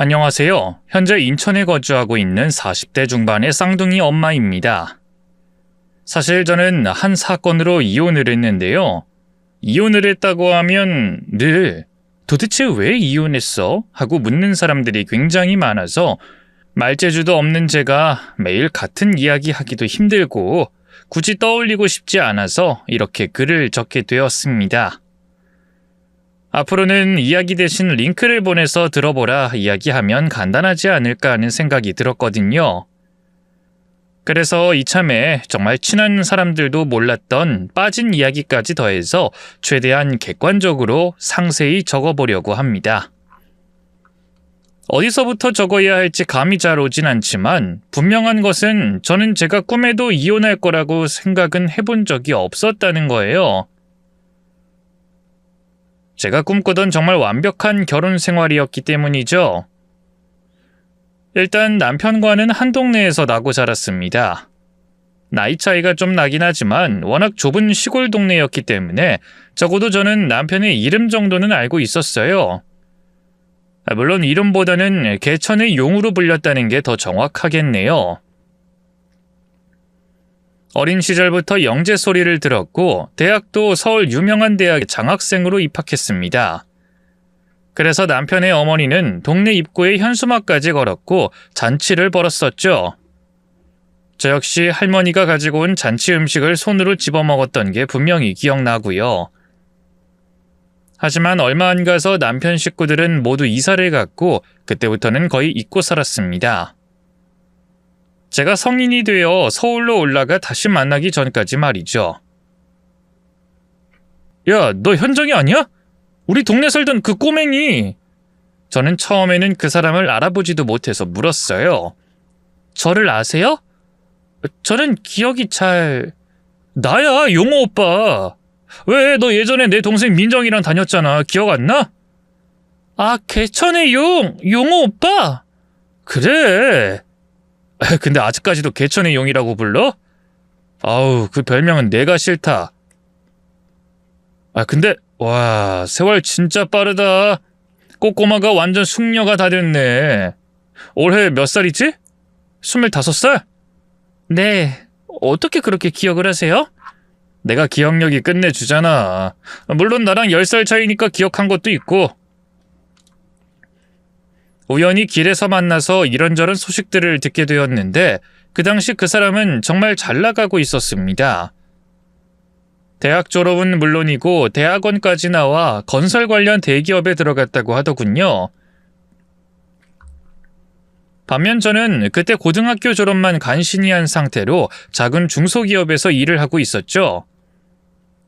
안녕하세요. 현재 인천에 거주하고 있는 40대 중반의 쌍둥이 엄마입니다. 사실 저는 한 사건으로 이혼을 했는데요. 이혼을 했다고 하면 늘 도대체 왜 이혼했어? 하고 묻는 사람들이 굉장히 많아서 말재주도 없는 제가 매일 같은 이야기 하기도 힘들고 굳이 떠올리고 싶지 않아서 이렇게 글을 적게 되었습니다. 앞으로는 이야기 대신 링크를 보내서 들어보라 이야기하면 간단하지 않을까 하는 생각이 들었거든요. 그래서 이참에 정말 친한 사람들도 몰랐던 빠진 이야기까지 더해서 최대한 객관적으로 상세히 적어보려고 합니다. 어디서부터 적어야 할지 감이 잘 오진 않지만 분명한 것은 저는 제가 꿈에도 이혼할 거라고 생각은 해본 적이 없었다는 거예요. 제가 꿈꾸던 정말 완벽한 결혼 생활이었기 때문이죠. 일단 남편과는 한 동네에서 나고 자랐습니다. 나이 차이가 좀 나긴 하지만 워낙 좁은 시골 동네였기 때문에 적어도 저는 남편의 이름 정도는 알고 있었어요. 물론 이름보다는 개천의 용으로 불렸다는 게 더 정확하겠네요. 어린 시절부터 영재 소리를 들었고 대학도 서울 유명한 대학에 장학생으로 입학했습니다. 그래서 남편의 어머니는 동네 입구에 현수막까지 걸었고 잔치를 벌였었죠. 저 역시 할머니가 가지고 온 잔치 음식을 손으로 집어먹었던 게 분명히 기억나고요. 하지만 얼마 안 가서 남편 식구들은 모두 이사를 갔고 그때부터는 거의 잊고 살았습니다. 제가 성인이 되어 서울로 올라가 다시 만나기 전까지 말이죠. 야, 너 현정이 아니야? 우리 동네 살던 그 꼬맹이. 저는 처음에는 그 사람을 알아보지도 못해서 물었어요. 저를 아세요? 저는 기억이 잘... 나야, 용호 오빠. 왜, 너 예전에 내 동생 민정이랑 다녔잖아. 기억 안 나? 아, 개천의 용호 오빠? 그래. 근데 아직까지도 개천의 용이라고 불러? 아우, 그 별명은 내가 싫다. 근데 와, 세월 진짜 빠르다. 꼬꼬마가 완전 숙녀가 다 됐네. 올해 몇 살이지? 25살? 네, 어떻게 그렇게 기억을 하세요? 내가 기억력이 끝내주잖아. 물론 나랑 10살 차이니까 기억한 것도 있고. 우연히 길에서 만나서 이런저런 소식들을 듣게 되었는데 그 당시 그 사람은 정말 잘 나가고 있었습니다. 대학 졸업은 물론이고 대학원까지 나와 건설 관련 대기업에 들어갔다고 하더군요. 반면 저는 그때 고등학교 졸업만 간신히 한 상태로 작은 중소기업에서 일을 하고 있었죠.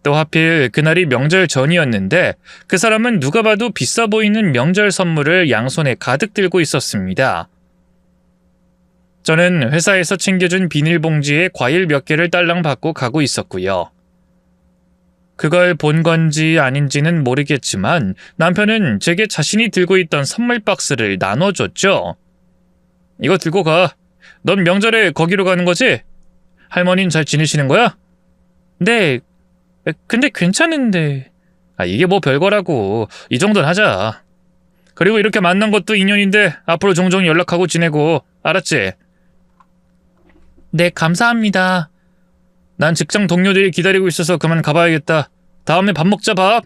또 하필 그날이 명절 전이었는데 그 사람은 누가 봐도 비싸 보이는 명절 선물을 양손에 가득 들고 있었습니다. 저는 회사에서 챙겨준 비닐봉지에 과일 몇 개를 딸랑 받고 가고 있었고요. 그걸 본 건지 아닌지는 모르겠지만 남편은 제게 자신이 들고 있던 선물 박스를 나눠줬죠. 이거 들고 가. 넌 명절에 거기로 가는 거지? 할머니는 잘 지내시는 거야? 네. 근데 괜찮은데. 이게 뭐 별거라고. 이 정도는 하자. 그리고 이렇게 만난 것도 인연인데 앞으로 종종 연락하고 지내고. 알았지? 네, 감사합니다. 난 직장 동료들이 기다리고 있어서 그만 가봐야겠다. 다음에 밥 먹자, 밥.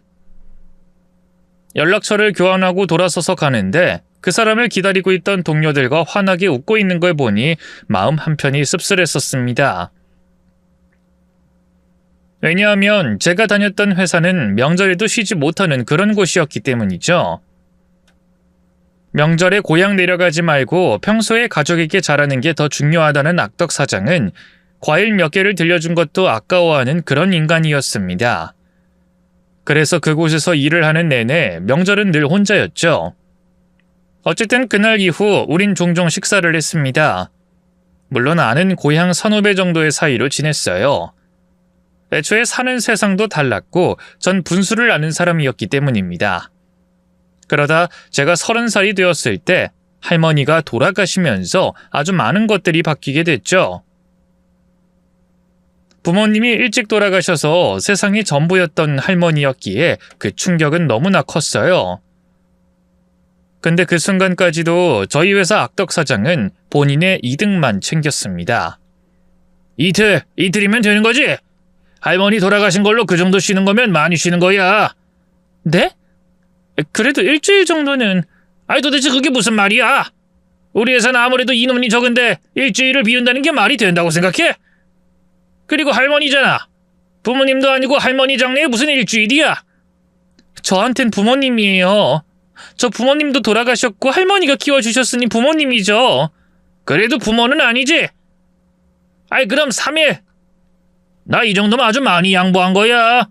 연락처를 교환하고 돌아서서 가는데 그 사람을 기다리고 있던 동료들과 환하게 웃고 있는 걸 보니 마음 한편이 씁쓸했었습니다. 왜냐하면 제가 다녔던 회사는 명절에도 쉬지 못하는 그런 곳이었기 때문이죠. 명절에 고향 내려가지 말고 평소에 가족에게 잘하는 게 더 중요하다는 악덕 사장은 과일 몇 개를 들려준 것도 아까워하는 그런 인간이었습니다. 그래서 그곳에서 일을 하는 내내 명절은 늘 혼자였죠. 어쨌든 그날 이후 우린 종종 식사를 했습니다. 물론 아는 고향 선후배 정도의 사이로 지냈어요. 애초에 사는 세상도 달랐고 전 분수를 아는 사람이었기 때문입니다. 그러다 제가 30살이 되었을 때 할머니가 돌아가시면서 아주 많은 것들이 바뀌게 됐죠. 부모님이 일찍 돌아가셔서 세상이 전부였던 할머니였기에 그 충격은 너무나 컸어요. 근데 그 순간까지도 저희 회사 악덕 사장은 본인의 이득만 챙겼습니다. 이틀이면 되는 거지? 할머니 돌아가신 걸로 그 정도 쉬는 거면 많이 쉬는 거야. 네? 그래도 일주일 정도는... 아니 도대체 그게 무슨 말이야? 우리 회사는 아무래도 인원이 적은데 일주일을 비운다는 게 말이 된다고 생각해? 그리고 할머니잖아. 부모님도 아니고 할머니 장례에 무슨 일주일이야? 저한텐 부모님이에요. 저 부모님도 돌아가셨고 할머니가 키워주셨으니 부모님이죠. 그래도 부모는 아니지? 아이 그럼 3일. 나 이 정도면 아주 많이 양보한 거야.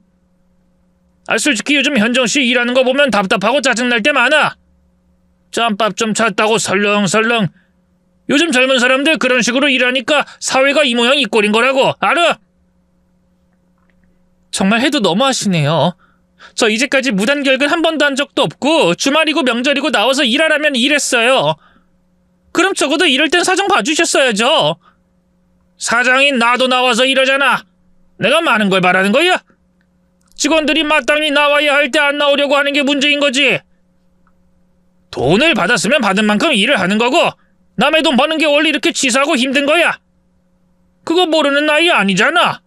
솔직히 요즘 현정씨 일하는 거 보면 답답하고 짜증날 때 많아. 짬밥 좀 찼다고 설렁설렁. 요즘 젊은 사람들 그런 식으로 일하니까 사회가 이 모양 이 꼴인 거라고 알아? 정말 해도 너무하시네요. 저 이제까지 무단결근 한 번도 한 적도 없고 주말이고 명절이고 나와서 일하라면 일했어요. 그럼 적어도 이럴 땐 사정 봐주셨어야죠. 사장인 나도 나와서 일하잖아. 내가 많은 걸 바라는 거야? 직원들이 마땅히 나와야 할 때 안 나오려고 하는 게 문제인 거지. 돈을 받았으면 받은 만큼 일을 하는 거고 남의 돈 버는 게 원래 이렇게 치사하고 힘든 거야. 그거 모르는 나이 아니잖아.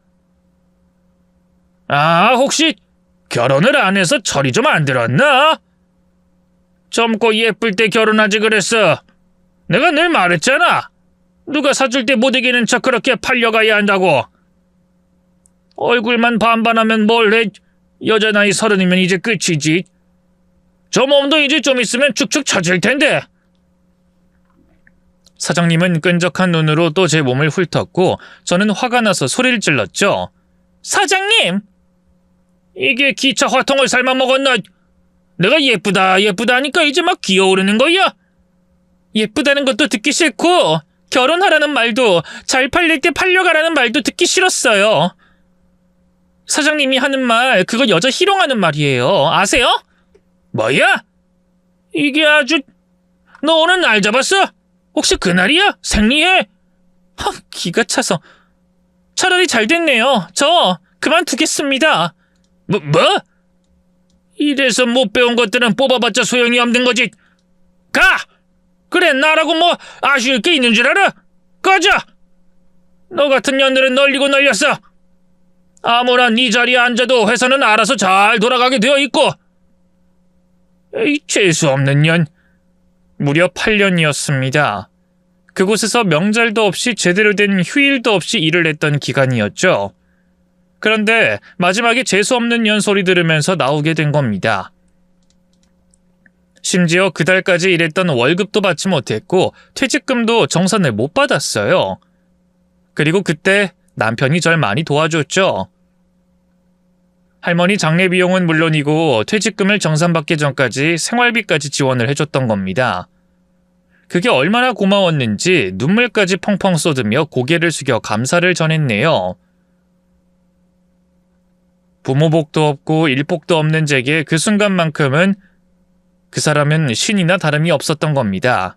혹시 결혼을 안 해서 철이 좀 안 들었나? 젊고 예쁠 때 결혼하지 그랬어. 내가 늘 말했잖아. 누가 사줄 때 못 이기는 척 그렇게 팔려가야 한다고. 얼굴만 반반하면 뭘 해. 여자 나이 30이면 이제 끝이지. 저 몸도 이제 좀 있으면 축축 처질 텐데. 사장님은 끈적한 눈으로 또 제 몸을 훑었고 저는 화가 나서 소리를 질렀죠. 사장님! 이게 기차 화통을 삶아 먹었나? 내가 예쁘다 하니까 이제 막 기어오르는 거야? 예쁘다는 것도 듣기 싫고 결혼하라는 말도 잘 팔릴 때 팔려가라는 말도 듣기 싫었어요. 사장님이 하는 말 그거 여자 희롱하는 말이에요. 아세요? 뭐야? 이게 아주... 너 오늘 날 잡았어? 혹시 그날이야? 생리해? 기가 차서... 차라리 잘 됐네요. 저 그만두겠습니다. 뭐? 이래서 못 배운 것들은 뽑아봤자 소용이 없는 거지. 가! 그래 나라고 뭐 아쉬울 게 있는 줄 알아? 꺼져! 너 같은 년들은 널리고 널렸어. 아무나 네 자리에 앉아도 회사는 알아서 잘 돌아가게 되어 있고. 에이 재수없는 년. 무려 8년이었습니다. 그곳에서 명절도 없이 제대로 된 휴일도 없이 일을 했던 기간이었죠. 그런데 마지막에 재수없는 년 소리 들으면서 나오게 된 겁니다. 심지어 그달까지 일했던 월급도 받지 못했고 퇴직금도 정산을 못 받았어요. 그리고 그때 남편이 절 많이 도와줬죠. 할머니 장례 비용은 물론이고 퇴직금을 정산받기 전까지 생활비까지 지원을 해줬던 겁니다. 그게 얼마나 고마웠는지 눈물까지 펑펑 쏟으며 고개를 숙여 감사를 전했네요. 부모복도 없고 일복도 없는 제게 그 순간만큼은 그 사람은 신이나 다름이 없었던 겁니다.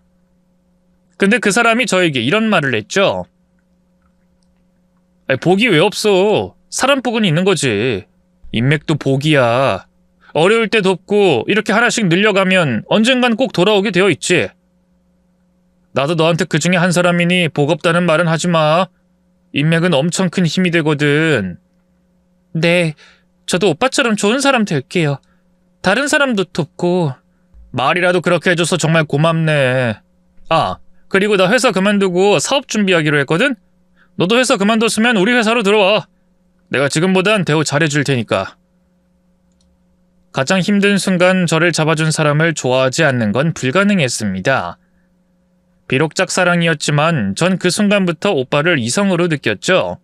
근데 그 사람이 저에게 이런 말을 했죠. 복이 왜 없어? 사람 복은 있는 거지. 인맥도 복이야. 어려울 때 돕고 이렇게 하나씩 늘려가면 언젠간 꼭 돌아오게 되어 있지. 나도 너한테 그 중에 한 사람이니 복 없다는 말은 하지 마. 인맥은 엄청 큰 힘이 되거든. 네, 저도 오빠처럼 좋은 사람 될게요. 다른 사람도 돕고. 말이라도 그렇게 해줘서 정말 고맙네. 그리고 나 회사 그만두고 사업 준비하기로 했거든? 너도 회사 그만뒀으면 우리 회사로 들어와. 내가 지금보단 대우 잘해줄 테니까. 가장 힘든 순간 저를 잡아준 사람을 좋아하지 않는 건 불가능했습니다. 비록 짝사랑이었지만 전 그 순간부터 오빠를 이성으로 느꼈죠.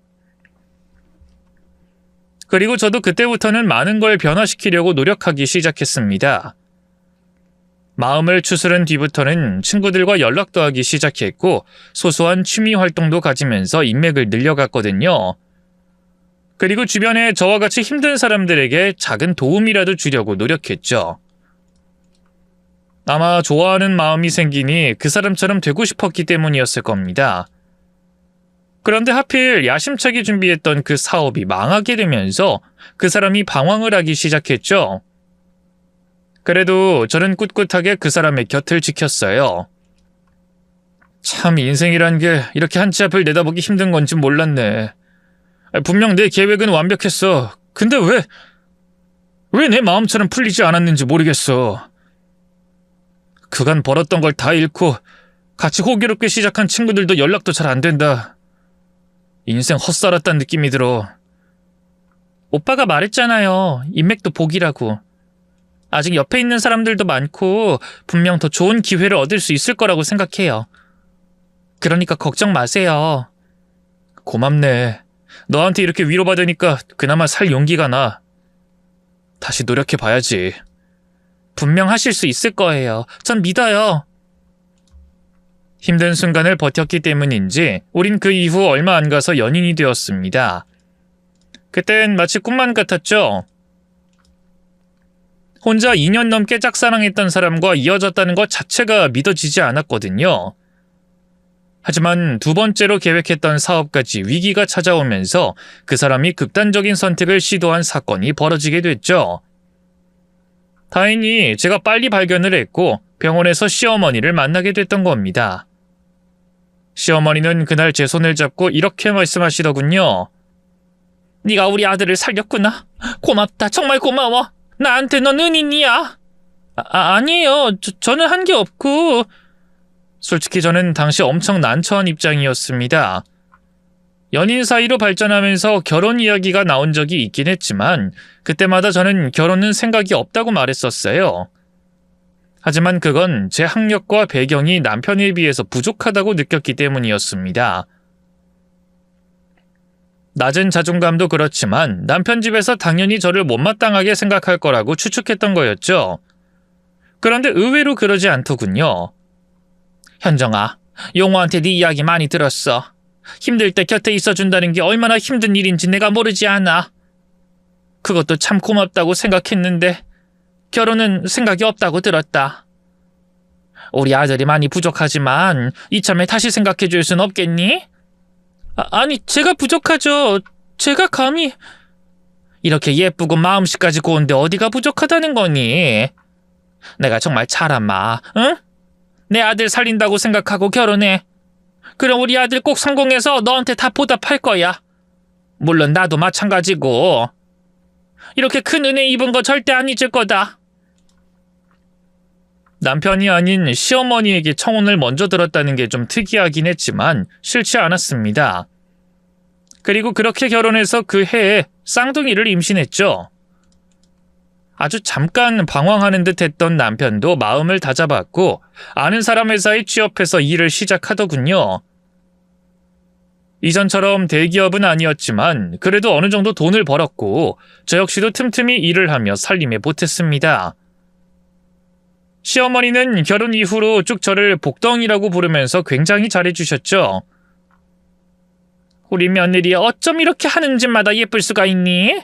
그리고 저도 그때부터는 많은 걸 변화시키려고 노력하기 시작했습니다. 마음을 추스른 뒤부터는 친구들과 연락도 하기 시작했고 소소한 취미 활동도 가지면서 인맥을 늘려갔거든요. 그리고 주변에 저와 같이 힘든 사람들에게 작은 도움이라도 주려고 노력했죠. 아마 좋아하는 마음이 생기니 그 사람처럼 되고 싶었기 때문이었을 겁니다. 그런데 하필 야심차게 준비했던 그 사업이 망하게 되면서 그 사람이 방황을 하기 시작했죠. 그래도 저는 꿋꿋하게 그 사람의 곁을 지켰어요. 참 인생이란 게 이렇게 한 치 앞을 내다보기 힘든 건지 몰랐네. 분명 내 계획은 완벽했어. 근데 왜 내 마음처럼 풀리지 않았는지 모르겠어. 그간 벌었던 걸 다 잃고 같이 호기롭게 시작한 친구들도 연락도 잘 안 된다. 인생 헛살았단 느낌이 들어. 오빠가 말했잖아요. 인맥도 복이라고. 아직 옆에 있는 사람들도 많고 분명 더 좋은 기회를 얻을 수 있을 거라고 생각해요. 그러니까 걱정 마세요. 고맙네. 너한테 이렇게 위로받으니까 그나마 살 용기가 나. 다시 노력해봐야지. 분명 하실 수 있을 거예요. 전 믿어요. 힘든 순간을 버텼기 때문인지 우린 그 이후 얼마 안 가서 연인이 되었습니다. 그땐 마치 꿈만 같았죠. 혼자 2년 넘게 짝사랑했던 사람과 이어졌다는 것 자체가 믿어지지 않았거든요. 하지만 두 번째로 계획했던 사업까지 위기가 찾아오면서 그 사람이 극단적인 선택을 시도한 사건이 벌어지게 됐죠. 다행히 제가 빨리 발견을 했고 병원에서 시어머니를 만나게 됐던 겁니다. 시어머니는 그날 제 손을 잡고 이렇게 말씀하시더군요. 네가 우리 아들을 살렸구나. 고맙다. 정말 고마워. 나한테 넌 은인이야. 아니에요. 저는 한 게 없고. 솔직히 저는 당시 엄청 난처한 입장이었습니다. 연인 사이로 발전하면서 결혼 이야기가 나온 적이 있긴 했지만 그때마다 저는 결혼은 생각이 없다고 말했었어요. 하지만 그건 제 학력과 배경이 남편에 비해서 부족하다고 느꼈기 때문이었습니다. 낮은 자존감도 그렇지만 남편 집에서 당연히 저를 못마땅하게 생각할 거라고 추측했던 거였죠. 그런데 의외로 그러지 않더군요. 현정아, 용호한테 네 이야기 많이 들었어. 힘들 때 곁에 있어준다는 게 얼마나 힘든 일인지 내가 모르지 않아. 그것도 참 고맙다고 생각했는데 결혼은 생각이 없다고 들었다. 우리 아들이 많이 부족하지만 이참에 다시 생각해 줄 순 없겠니? 아니, 제가 부족하죠. 제가 감히... 이렇게 예쁘고 마음씨까지 고운데 어디가 부족하다는 거니? 내가 정말 잘한마, 응? 내 아들 살린다고 생각하고 결혼해. 그럼 우리 아들 꼭 성공해서 너한테 다 보답할 거야. 물론 나도 마찬가지고. 이렇게 큰 은혜 입은 거 절대 안 잊을 거다. 남편이 아닌 시어머니에게 청혼을 먼저 들었다는 게 좀 특이하긴 했지만 싫지 않았습니다. 그리고 그렇게 결혼해서 그 해에 쌍둥이를 임신했죠. 아주 잠깐 방황하는 듯 했던 남편도 마음을 다잡았고 아는 사람 회사에 취업해서 일을 시작하더군요. 이전처럼 대기업은 아니었지만 그래도 어느 정도 돈을 벌었고 저 역시도 틈틈이 일을 하며 살림에 보탰습니다. 시어머니는 결혼 이후로 쭉 저를 복덩이라고 부르면서 굉장히 잘해주셨죠. 우리 며느리 어쩜 이렇게 하는 짓마다 예쁠 수가 있니?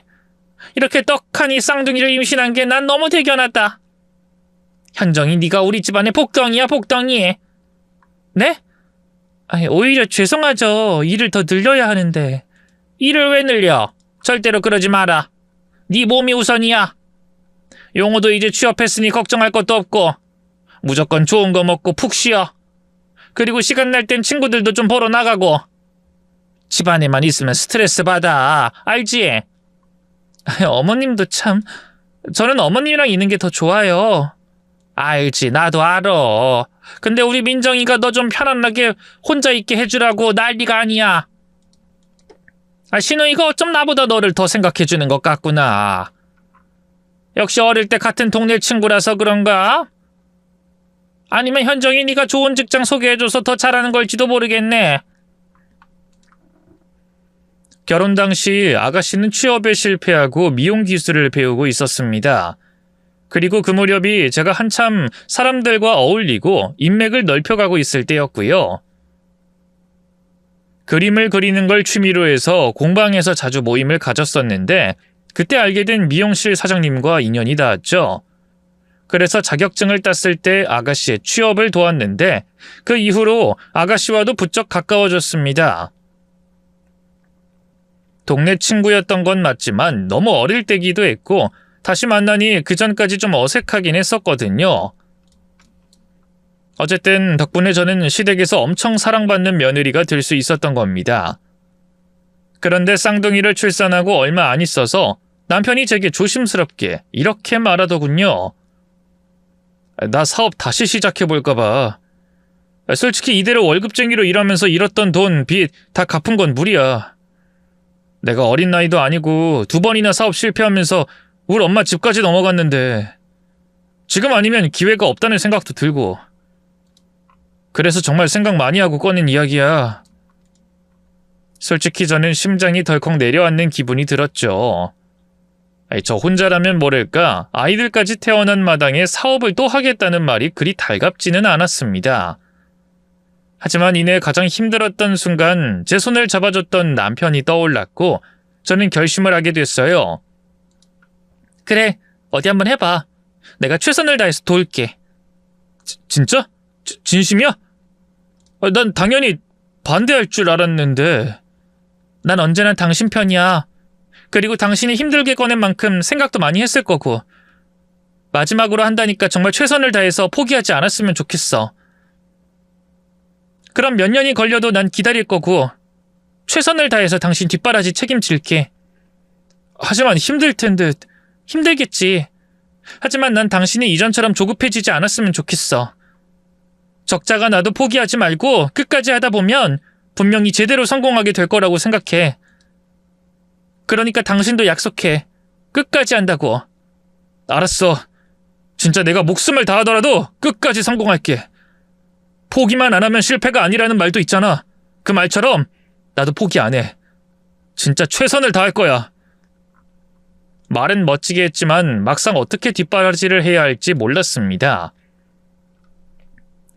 이렇게 떡하니 쌍둥이를 임신한 게 난 너무 대견하다. 현정이 네가 우리 집안의 복덩이야, 복덩이. 네? 아니, 오히려 죄송하죠. 일을 더 늘려야 하는데. 일을 왜 늘려? 절대로 그러지 마라. 네 몸이 우선이야. 용호도 이제 취업했으니 걱정할 것도 없고 무조건 좋은 거 먹고 푹 쉬어. 그리고 시간 날 땐 친구들도 좀 보러 나가고. 집안에만 있으면 스트레스 받아. 알지? 어머님도 참... 저는 어머님이랑 있는 게 더 좋아요. 알지, 나도 알아. 근데 우리 민정이가 너 좀 편안하게 혼자 있게 해주라고 난리가 아니야. 신우이가 어쩜 나보다 너를 더 생각해주는 것 같구나. 역시 어릴 때 같은 동네 친구라서 그런가? 아니면 현정이 네가 좋은 직장 소개해줘서 더 잘하는 걸지도 모르겠네. 결혼 당시 아가씨는 취업에 실패하고 미용 기술을 배우고 있었습니다. 그리고 그 무렵이 제가 한참 사람들과 어울리고 인맥을 넓혀가고 있을 때였고요. 그림을 그리는 걸 취미로 해서 공방에서 자주 모임을 가졌었는데 그때 알게 된 미용실 사장님과 인연이 닿았죠. 그래서 자격증을 땄을 때 아가씨의 취업을 도왔는데 그 이후로 아가씨와도 부쩍 가까워졌습니다. 동네 친구였던 건 맞지만 너무 어릴 때기도 했고 다시 만나니 그전까지 좀 어색하긴 했었거든요. 어쨌든 덕분에 저는 시댁에서 엄청 사랑받는 며느리가 될 수 있었던 겁니다. 그런데 쌍둥이를 출산하고 얼마 안 있어서 남편이 제게 조심스럽게 이렇게 말하더군요. 나 사업 다시 시작해볼까봐. 솔직히 이대로 월급쟁이로 일하면서 잃었던 돈, 빚 다 갚은 건 무리야. 내가 어린 나이도 아니고 2번이나 사업 실패하면서 우리 엄마 집까지 넘어갔는데 지금 아니면 기회가 없다는 생각도 들고. 그래서 정말 생각 많이 하고 꺼낸 이야기야. 솔직히 저는 심장이 덜컥 내려앉는 기분이 들었죠. 저 혼자라면 모를까 아이들까지 태어난 마당에 사업을 또 하겠다는 말이 그리 달갑지는 않았습니다. 하지만 이내 가장 힘들었던 순간 제 손을 잡아줬던 남편이 떠올랐고 저는 결심을 하게 됐어요. 그래, 어디 한번 해봐. 내가 최선을 다해서 도울게. 진짜? 진심이야? 난 당연히 반대할 줄 알았는데. 난 언제나 당신 편이야. 그리고 당신이 힘들게 꺼낸 만큼 생각도 많이 했을 거고. 마지막으로 한다니까 정말 최선을 다해서 포기하지 않았으면 좋겠어. 그럼 몇 년이 걸려도 난 기다릴 거고 최선을 다해서 당신 뒷바라지 책임질게. 하지만 힘들 텐데. 힘들겠지. 하지만 난 당신이 이전처럼 조급해지지 않았으면 좋겠어. 적자가 나도 포기하지 말고 끝까지 하다 보면 분명히 제대로 성공하게 될 거라고 생각해. 그러니까 당신도 약속해. 끝까지 한다고. 알았어. 진짜 내가 목숨을 다하더라도 끝까지 성공할게. 포기만 안 하면 실패가 아니라는 말도 있잖아. 그 말처럼 나도 포기 안 해. 진짜 최선을 다할 거야. 말은 멋지게 했지만 막상 어떻게 뒷바라지를 해야 할지 몰랐습니다.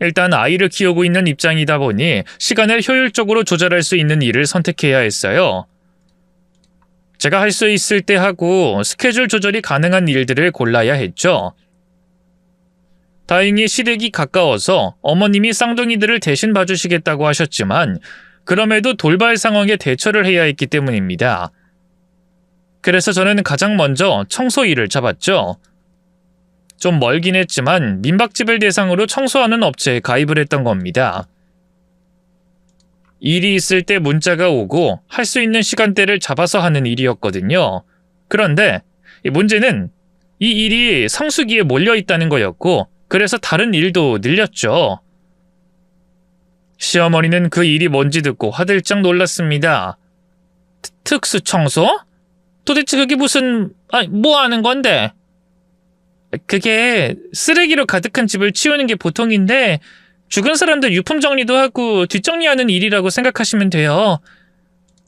일단 아이를 키우고 있는 입장이다 보니 시간을 효율적으로 조절할 수 있는 일을 선택해야 했어요. 제가 할 수 있을 때 하고 스케줄 조절이 가능한 일들을 골라야 했죠. 다행히 시댁이 가까워서 어머님이 쌍둥이들을 대신 봐주시겠다고 하셨지만 그럼에도 돌발 상황에 대처를 해야 했기 때문입니다. 그래서 저는 가장 먼저 청소 일을 잡았죠. 좀 멀긴 했지만 민박집을 대상으로 청소하는 업체에 가입을 했던 겁니다. 일이 있을 때 문자가 오고 할 수 있는 시간대를 잡아서 하는 일이었거든요. 그런데 문제는 이 일이 성수기에 몰려있다는 거였고 그래서 다른 일도 늘렸죠. 시어머니는 그 일이 뭔지 듣고 화들짝 놀랐습니다. 특수 청소? 도대체 그게 무슨... 뭐 하는 건데? 그게 쓰레기로 가득한 집을 치우는 게 보통인데 죽은 사람들 유품 정리도 하고 뒷정리하는 일이라고 생각하시면 돼요.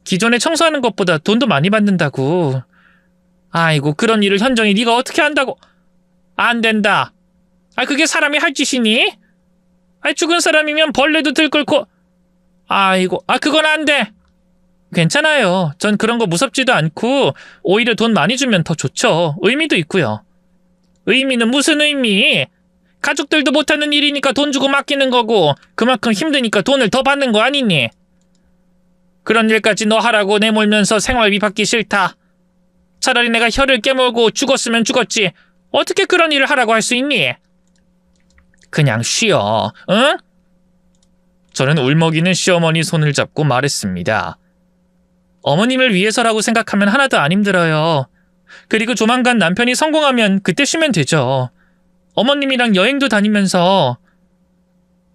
기존에 청소하는 것보다 돈도 많이 받는다고. 아이고 그런 일을 현정이 네가 어떻게 한다고. 안 된다. 그게 사람이 할 짓이니? 죽은 사람이면 벌레도 들끓고. 아이고 그건 안 돼. 괜찮아요. 전 그런 거 무섭지도 않고 오히려 돈 많이 주면 더 좋죠. 의미도 있고요. 의미는 무슨 의미? 가족들도 못하는 일이니까 돈 주고 맡기는 거고 그만큼 힘드니까 돈을 더 받는 거 아니니? 그런 일까지 너 하라고 내몰면서 생활비 받기 싫다. 차라리 내가 혀를 깨물고 죽었으면 죽었지 어떻게 그런 일을 하라고 할 수 있니? 그냥 쉬어, 응? 저는 울먹이는 시어머니 손을 잡고 말했습니다. 어머님을 위해서라고 생각하면 하나도 안 힘들어요. 그리고 조만간 남편이 성공하면 그때 쉬면 되죠. 어머님이랑 여행도 다니면서.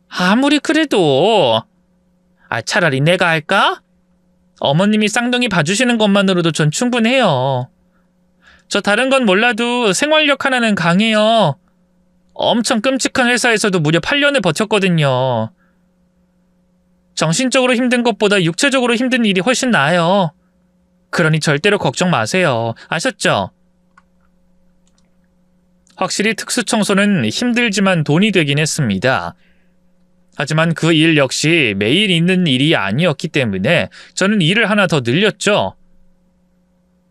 아무리 그래도 차라리 내가 할까? 어머님이 쌍둥이 봐주시는 것만으로도 전 충분해요. 저 다른 건 몰라도 생활력 하나는 강해요. 엄청 끔찍한 회사에서도 무려 8년을 버텼거든요. 정신적으로 힘든 것보다 육체적으로 힘든 일이 훨씬 나아요. 그러니 절대로 걱정 마세요. 아셨죠? 확실히 특수청소는 힘들지만 돈이 되긴 했습니다. 하지만 그 일 역시 매일 있는 일이 아니었기 때문에 저는 일을 하나 더 늘렸죠.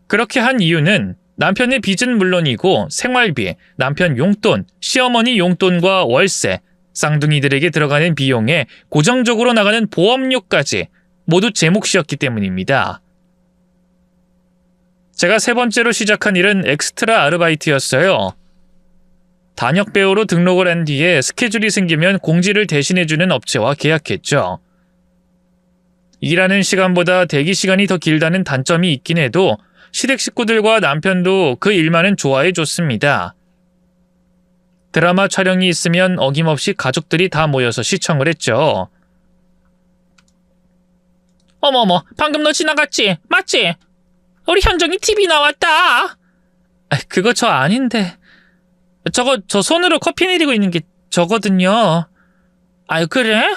그렇게 한 이유는 남편의 빚은 물론이고 생활비, 남편 용돈, 시어머니 용돈과 월세, 쌍둥이들에게 들어가는 비용에 고정적으로 나가는 보험료까지 모두 제 몫이었기 때문입니다. 제가 세 번째로 시작한 일은 엑스트라 아르바이트였어요. 단역 배우로 등록을 한 뒤에 스케줄이 생기면 공지를 대신해주는 업체와 계약했죠. 일하는 시간보다 대기 시간이 더 길다는 단점이 있긴 해도 시댁 식구들과 남편도 그 일만은 좋아해줬습니다. 드라마 촬영이 있으면 어김없이 가족들이 다 모여서 시청을 했죠. 어머머, 방금 너 지나갔지? 맞지? 우리 현정이 TV 나왔다. 그거 저 아닌데. 저 손으로 커피 내리고 있는 게 저거든요. 아유, 그래?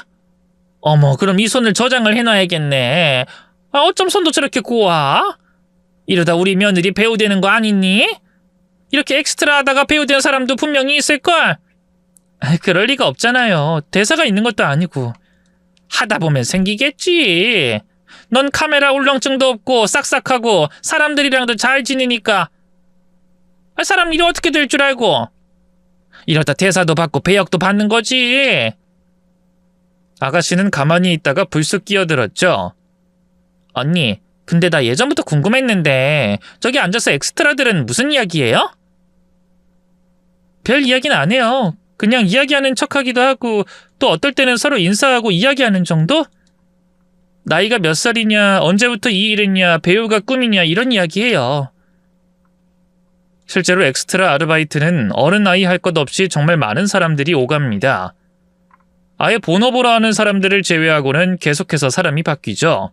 어머, 그럼 이 손을 저장을 해놔야겠네. 어쩜 손도 저렇게 고와? 이러다 우리 며느리 배우 되는 거 아니니? 이렇게 엑스트라 하다가 배우 된 사람도 분명히 있을걸? 그럴 리가 없잖아요. 대사가 있는 것도 아니고. 하다 보면 생기겠지. 넌 카메라 울렁증도 없고 싹싹하고 사람들이랑도 잘 지내니까. 사람 일이 어떻게 될 줄 알고. 이러다 대사도 받고 배역도 받는 거지. 아가씨는 가만히 있다가 불쑥 끼어들었죠. 언니, 근데 나 예전부터 궁금했는데 저기 앉아서 엑스트라들은 무슨 이야기예요? 별 이야기는 안 해요. 그냥 이야기하는 척하기도 하고 또 어떨 때는 서로 인사하고 이야기하는 정도? 나이가 몇 살이냐, 언제부터 이 일했냐, 배우가 꿈이냐 이런 이야기해요. 실제로 엑스트라 아르바이트는 어른 나이 할 것 없이 정말 많은 사람들이 오갑니다. 아예 본업으로 하는 사람들을 제외하고는 계속해서 사람이 바뀌죠.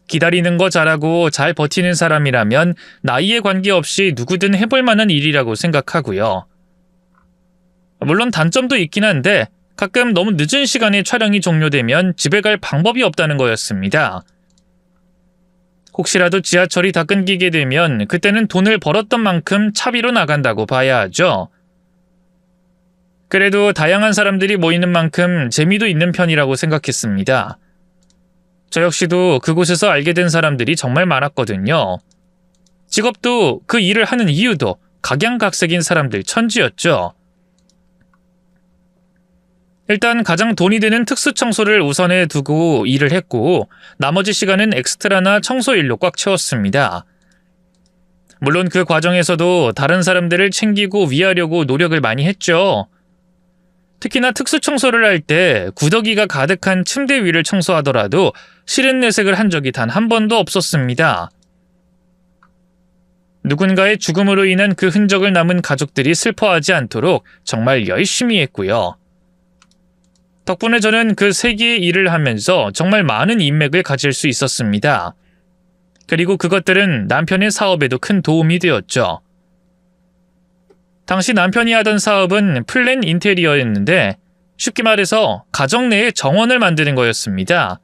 기다리는 거 잘하고 잘 버티는 사람이라면 나이에 관계없이 누구든 해볼 만한 일이라고 생각하고요. 물론 단점도 있긴 한데 가끔 너무 늦은 시간에 촬영이 종료되면 집에 갈 방법이 없다는 거였습니다. 혹시라도 지하철이 다 끊기게 되면 그때는 돈을 벌었던 만큼 차비로 나간다고 봐야 하죠. 그래도 다양한 사람들이 모이는 만큼 재미도 있는 편이라고 생각했습니다. 저 역시도 그곳에서 알게 된 사람들이 정말 많았거든요. 직업도 그 일을 하는 이유도 각양각색인 사람들 천지였죠. 일단 가장 돈이 되는 특수 청소를 우선에 두고 일을 했고 나머지 시간은 엑스트라나 청소 일로 꽉 채웠습니다. 물론 그 과정에서도 다른 사람들을 챙기고 위하려고 노력을 많이 했죠. 특히나 특수 청소를 할 때 구더기가 가득한 침대 위를 청소하더라도 싫은 내색을 한 적이 단 한 번도 없었습니다. 누군가의 죽음으로 인한 그 흔적을 남은 가족들이 슬퍼하지 않도록 정말 열심히 했고요. 덕분에 저는 그 세 개의 일을 하면서 정말 많은 인맥을 가질 수 있었습니다. 그리고 그것들은 남편의 사업에도 큰 도움이 되었죠. 당시 남편이 하던 사업은 플랜 인테리어였는데 쉽게 말해서 가정 내에 정원을 만드는 거였습니다.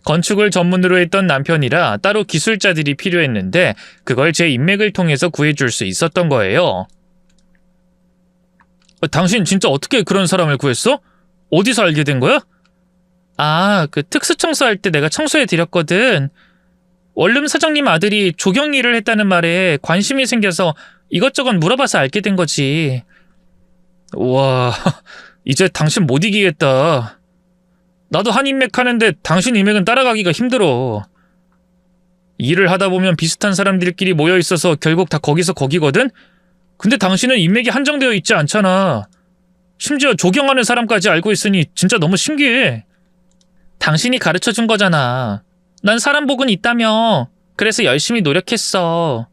건축을 전문으로 했던 남편이라 따로 기술자들이 필요했는데 그걸 제 인맥을 통해서 구해줄 수 있었던 거예요. 당신 진짜 어떻게 그런 사람을 구했어? 어디서 알게 된 거야? 그 특수 청소할 때 내가 청소해 드렸거든. 원룸 사장님 아들이 조경 일을 했다는 말에 관심이 생겨서 이것저것 물어봐서 알게 된 거지. 와, 이제 당신 못 이기겠다. 나도 한 인맥 하는데 당신 인맥은 따라가기가 힘들어. 일을 하다 보면 비슷한 사람들끼리 모여 있어서 결국 다 거기서 거기거든? 근데 당신은 인맥이 한정되어 있지 않잖아. 심지어 조경하는 사람까지 알고 있으니 진짜 너무 신기해. 당신이 가르쳐준 거잖아. 난 사람 복은 있다며. 그래서 열심히 노력했어.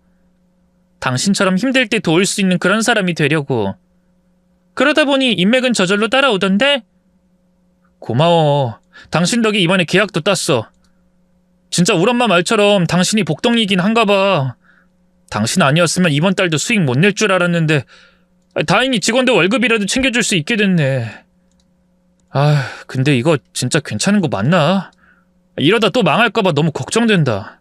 당신처럼 힘들 때 도울 수 있는 그런 사람이 되려고. 그러다 보니 인맥은 저절로 따라오던데? 고마워. 당신 덕에 이번에 계약도 땄어. 진짜 우리 엄마 말처럼 당신이 복덩이긴 한가 봐. 당신 아니었으면 이번 달도 수익 못 낼 줄 알았는데 다행히 직원들 월급이라도 챙겨줄 수 있게 됐네. 근데 이거 진짜 괜찮은 거 맞나? 이러다 또 망할까 봐 너무 걱정된다.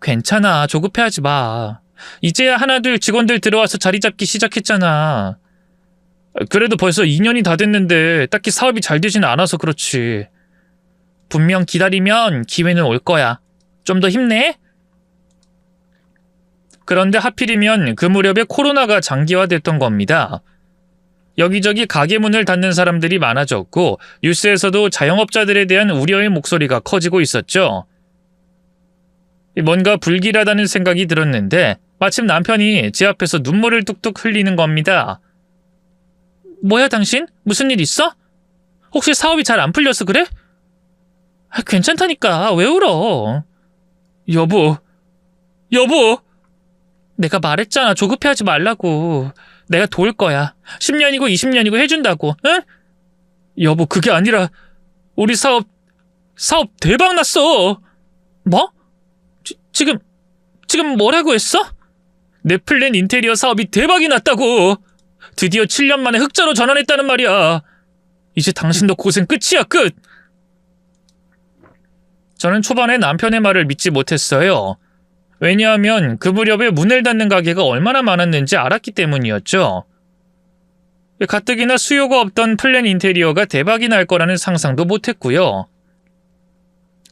괜찮아. 조급해하지 마. 이제야 하나둘 직원들 들어와서 자리 잡기 시작했잖아. 그래도 벌써 2년이 다 됐는데 딱히 사업이 잘 되지는 않아서 그렇지. 분명 기다리면 기회는 올 거야. 좀 더 힘내. 그런데 하필이면 그 무렵에 코로나가 장기화됐던 겁니다. 여기저기 가게 문을 닫는 사람들이 많아졌고 뉴스에서도 자영업자들에 대한 우려의 목소리가 커지고 있었죠. 뭔가 불길하다는 생각이 들었는데 마침 남편이 제 앞에서 눈물을 뚝뚝 흘리는 겁니다. 뭐야 당신? 무슨 일 있어? 혹시 사업이 잘 안 풀려서 그래? 괜찮다니까 왜 울어? 여보. 내가 말했잖아 조급해하지 말라고. 내가 도울 거야. 10년이고 20년이고 해준다고. 응? 여보 그게 아니라 우리 사업 대박 났어. 뭐? 지금 뭐라고 했어? 내 플랜 인테리어 사업이 대박이 났다고. 드디어 7년 만에 흑자로 전환했다는 말이야. 이제 당신도 고생 끝이야 끝. 저는 초반에 남편의 말을 믿지 못했어요. 왜냐하면 그 무렵에 문을 닫는 가게가 얼마나 많았는지 알았기 때문이었죠. 가뜩이나 수요가 없던 플랜 인테리어가 대박이 날 거라는 상상도 못했고요.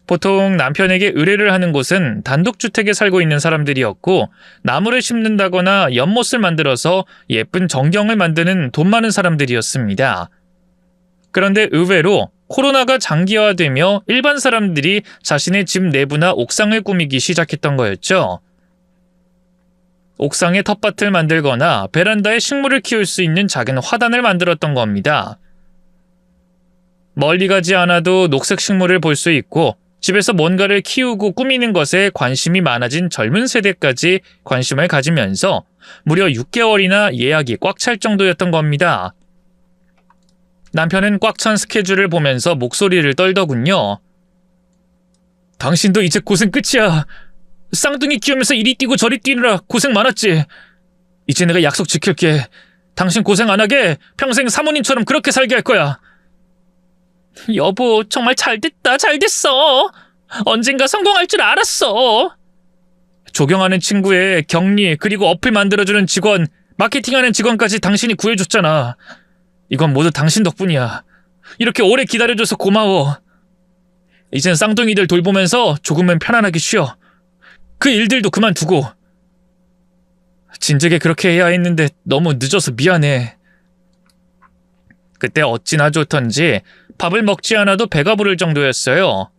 보통 남편에게 의뢰를 하는 곳은 단독주택에 살고 있는 사람들이었고 나무를 심는다거나 연못을 만들어서 예쁜 전경을 만드는 돈 많은 사람들이었습니다. 그런데 의외로 코로나가 장기화되며 일반 사람들이 자신의 집 내부나 옥상을 꾸미기 시작했던 거였죠. 옥상에 텃밭을 만들거나 베란다에 식물을 키울 수 있는 작은 화단을 만들었던 겁니다. 멀리 가지 않아도 녹색 식물을 볼 수 있고 집에서 뭔가를 키우고 꾸미는 것에 관심이 많아진 젊은 세대까지 관심을 가지면서 무려 6개월이나 예약이 꽉 찰 정도였던 겁니다. 남편은 꽉 찬 스케줄을 보면서 목소리를 떨더군요. 당신도 이제 고생 끝이야. 쌍둥이 키우면서 이리 뛰고 저리 뛰느라 고생 많았지. 이제 내가 약속 지킬게. 당신 고생 안 하게 평생 사모님처럼 그렇게 살게 할 거야. 여보, 정말 잘됐다, 잘됐어. 언젠가 성공할 줄 알았어. 조경하는 친구의 격리 그리고 어플 만들어주는 직원, 마케팅하는 직원까지 당신이 구해줬잖아. 이건 모두 당신 덕분이야. 이렇게 오래 기다려줘서 고마워. 이젠 쌍둥이들 돌보면서 조금은 편안하게 쉬어. 그 일들도 그만두고. 진작에 그렇게 해야 했는데 너무 늦어서 미안해. 그때 어찌나 좋던지 밥을 먹지 않아도 배가 부를 정도였어요.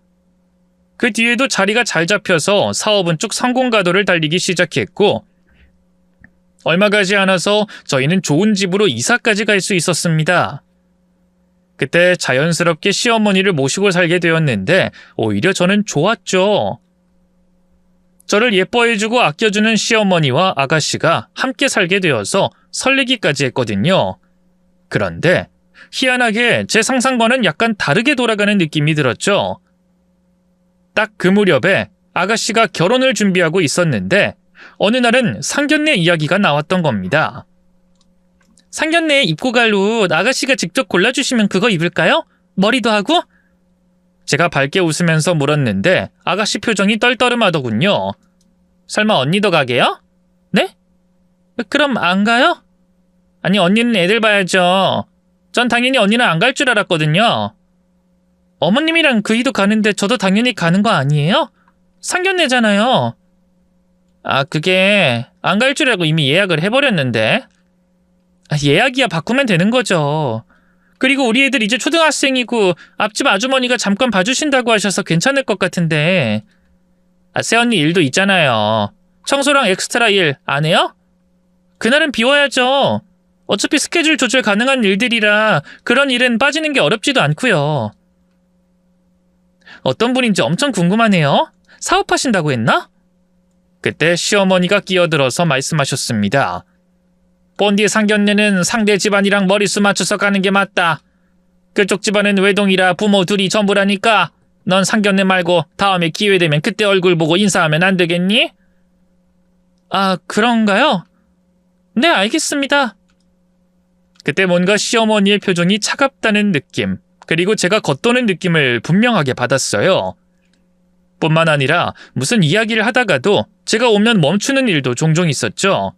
그 뒤에도 자리가 잘 잡혀서 사업은 쭉 성공가도를 달리기 시작했고 얼마 가지 않아서 저희는 좋은 집으로 이사까지 갈 수 있었습니다. 그때 자연스럽게 시어머니를 모시고 살게 되었는데 오히려 저는 좋았죠. 저를 예뻐해주고 아껴주는 시어머니와 아가씨가 함께 살게 되어서 설레기까지 했거든요. 그런데 희한하게 제 상상과는 약간 다르게 돌아가는 느낌이 들었죠. 딱 그 무렵에 아가씨가 결혼을 준비하고 있었는데 어느 날은 상견례 이야기가 나왔던 겁니다. 상견례에 입고 갈 옷 아가씨가 직접 골라주시면 그거 입을까요? 머리도 하고? 제가 밝게 웃으면서 물었는데 아가씨 표정이 떨떠름하더군요. 설마 언니도 가게요? 네? 그럼 안 가요? 아니 언니는 애들 봐야죠. 전 당연히 언니는 안 갈 줄 알았거든요. 어머님이랑 그이도 가는데 저도 당연히 가는 거 아니에요? 상견례잖아요. 아 그게 안 갈 줄 알고 이미 예약을 해버렸는데. 예약이야 바꾸면 되는 거죠. 그리고 우리 애들 이제 초등학생이고 앞집 아주머니가 잠깐 봐주신다고 하셔서 괜찮을 것 같은데. 새언니 일도 있잖아요. 청소랑 엑스트라 일 안 해요? 그날은 비워야죠. 어차피 스케줄 조절 가능한 일들이라 그런 일은 빠지는 게 어렵지도 않고요. 어떤 분인지 엄청 궁금하네요. 사업하신다고 했나? 그때 시어머니가 끼어들어서 말씀하셨습니다. 본디 상견례는 상대 집안이랑 머리수 맞춰서 가는 게 맞다. 그쪽 집안은 외동이라 부모 둘이 전부라니까 넌 상견례 말고 다음에 기회되면 그때 얼굴 보고 인사하면 안 되겠니? 아, 그런가요? 네, 알겠습니다. 그때 뭔가 시어머니의 표정이 차갑다는 느낌, 그리고 제가 겉도는 느낌을 분명하게 받았어요. 뿐만 아니라 무슨 이야기를 하다가도 제가 오면 멈추는 일도 종종 있었죠.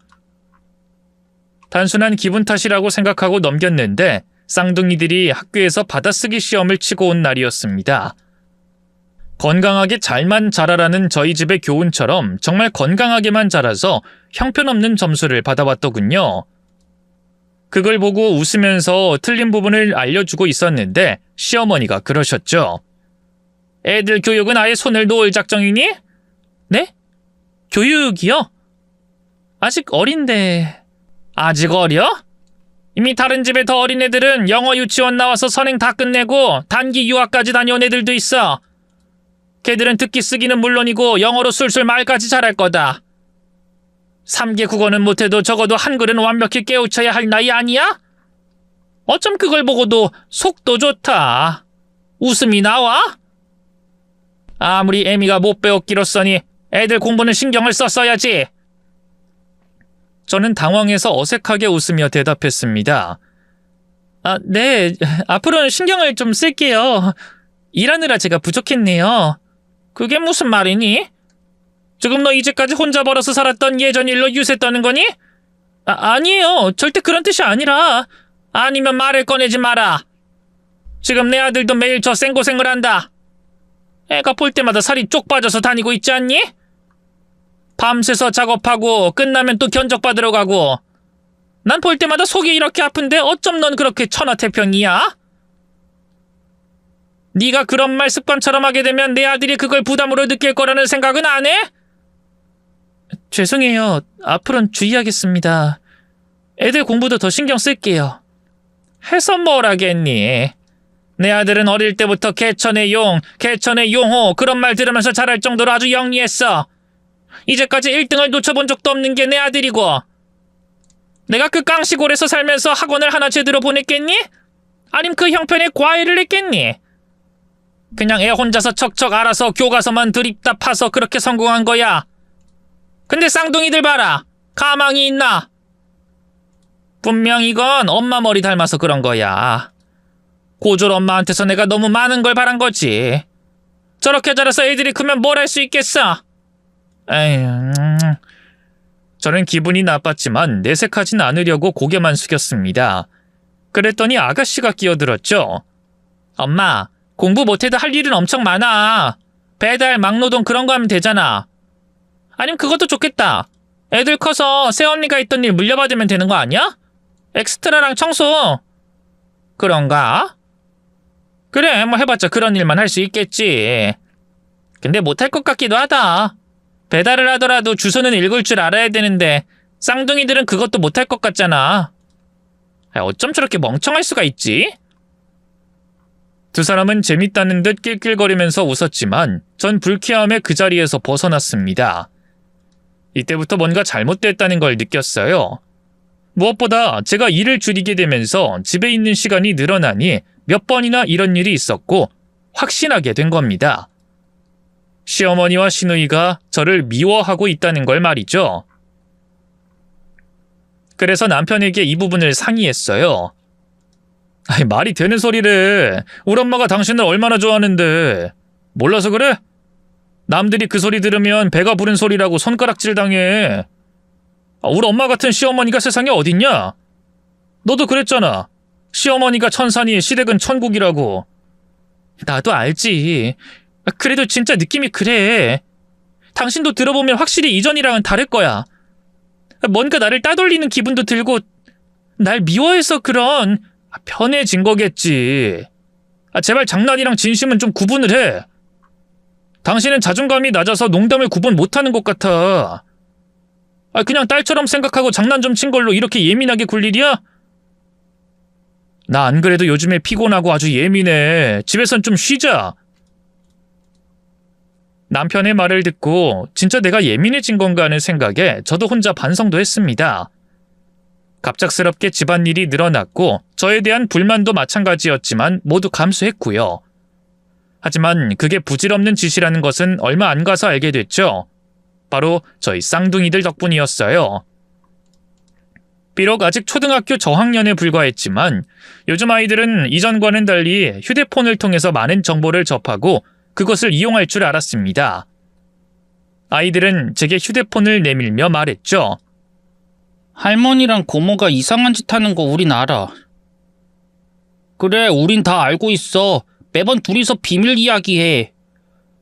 단순한 기분 탓이라고 생각하고 넘겼는데 쌍둥이들이 학교에서 받아쓰기 시험을 치고 온 날이었습니다. 건강하게 잘만 자라라는 저희 집의 교훈처럼 정말 건강하게만 자라서 형편없는 점수를 받아왔더군요. 그걸 보고 웃으면서 틀린 부분을 알려주고 있었는데 시어머니가 그러셨죠. 애들 교육은 아예 손을 놓을 작정이니? 네? 교육이요? 아직 어린데. 아직 어려? 이미 다른 집에 더 어린 애들은 영어 유치원 나와서 선행 다 끝내고 단기 유학까지 다녀온 애들도 있어. 걔들은 듣기 쓰기는 물론이고 영어로 술술 말까지 잘할 거다. 3개 국어는 못해도 적어도 한글은 완벽히 깨우쳐야 할 나이 아니야? 어쩜 그걸 보고도 속도 좋다. 웃음이 나와? 아무리 애미가 못 배웠기로써니 애들 공부는 신경을 썼어야지. 저는 당황해서 어색하게 웃으며 대답했습니다. 네, 앞으로는 신경을 좀 쓸게요. 일하느라 제가 부족했네요. 그게 무슨 말이니? 지금 너 이제까지 혼자 벌어서 살았던 예전 일로 유세 떠는 거니? 아니에요. 절대 그런 뜻이 아니라. 아니면 말을 꺼내지 마라. 지금 내 아들도 매일 저 생고생을 한다. 애가 볼 때마다 살이 쪽 빠져서 다니고 있지 않니? 밤새서 작업하고 끝나면 또 견적받으러 가고. 난 볼 때마다 속이 이렇게 아픈데 어쩜 넌 그렇게 천하태평이야? 네가 그런 말 습관처럼 하게 되면 내 아들이 그걸 부담으로 느낄 거라는 생각은 안 해? 죄송해요. 앞으로는 주의하겠습니다. 애들 공부도 더 신경 쓸게요. 해서 뭘 하겠니? 내 아들은 어릴 때부터 개천의 용, 개천의 용호 그런 말 들으면서 자랄 정도로 아주 영리했어. 이제까지 1등을 놓쳐본 적도 없는 게 내 아들이고. 내가 그 깡시골에서 살면서 학원을 하나 제대로 보냈겠니? 아님 그 형편에 과외를 했겠니? 그냥 애 혼자서 척척 알아서 교과서만 드립다 파서 그렇게 성공한 거야. 근데 쌍둥이들 봐라. 가망이 있나? 분명 이건 엄마 머리 닮아서 그런 거야. 고졸 엄마한테서 내가 너무 많은 걸 바란 거지. 저렇게 자라서 애들이 크면 뭘 할 수 있겠어? 에휴. 저는 기분이 나빴지만 내색하진 않으려고 고개만 숙였습니다. 그랬더니 아가씨가 끼어들었죠. 엄마, 공부 못해도 할 일은 엄청 많아. 배달, 막노동 그런 거 하면 되잖아. 아니면 그것도 좋겠다. 애들 커서 새언니가 있던 일 물려받으면 되는 거 아니야? 엑스트라랑 청소. 그런가? 그래, 뭐 해봤자 그런 일만 할 수 있겠지. 근데 못할 것 같기도 하다. 배달을 하더라도 주소는 읽을 줄 알아야 되는데 쌍둥이들은 그것도 못할 것 같잖아. 어쩜 저렇게 멍청할 수가 있지? 두 사람은 재밌다는 듯 낄낄거리면서 웃었지만 전 불쾌함에 그 자리에서 벗어났습니다. 이때부터 뭔가 잘못됐다는 걸 느꼈어요. 무엇보다 제가 일을 줄이게 되면서 집에 있는 시간이 늘어나니 몇 번이나 이런 일이 있었고 확신하게 된 겁니다. 시어머니와 시누이가 저를 미워하고 있다는 걸 말이죠. 그래서 남편에게 이 부분을 상의했어요. 말이 되는 소리를. 우리 엄마가 당신을 얼마나 좋아하는데. 몰라서 그래? 남들이 그 소리 들으면 배가 부른 소리라고 손가락질 당해. 우리 엄마 같은 시어머니가 세상에 어딨냐? 너도 그랬잖아. 시어머니가 천사니 시댁은 천국이라고. 나도 알지. 그래도 진짜 느낌이 그래. 당신도 들어보면 확실히 이전이랑은 다를 거야. 뭔가 나를 따돌리는 기분도 들고 날 미워해서 그런. 편해진 거겠지. 제발 장난이랑 진심은 좀 구분을 해. 당신은 자존감이 낮아서 농담을 구분 못하는 것 같아. 그냥 딸처럼 생각하고 장난 좀 친 걸로 이렇게 예민하게 굴 일이야? 나 안 그래도 요즘에 피곤하고 아주 예민해. 집에선 좀 쉬자. 남편의 말을 듣고 진짜 내가 예민해진 건가 하는 생각에 저도 혼자 반성도 했습니다. 갑작스럽게 집안일이 늘어났고 저에 대한 불만도 마찬가지였지만 모두 감수했고요. 하지만 그게 부질없는 짓이라는 것은 얼마 안 가서 알게 됐죠. 바로 저희 쌍둥이들 덕분이었어요. 비록 아직 초등학교 저학년에 불과했지만 요즘 아이들은 이전과는 달리 휴대폰을 통해서 많은 정보를 접하고 그것을 이용할 줄 알았습니다. 아이들은 제게 휴대폰을 내밀며 말했죠. 할머니랑 고모가 이상한 짓 하는 거 우린 알아. 그래, 우린 다 알고 있어. 매번 둘이서 비밀 이야기해.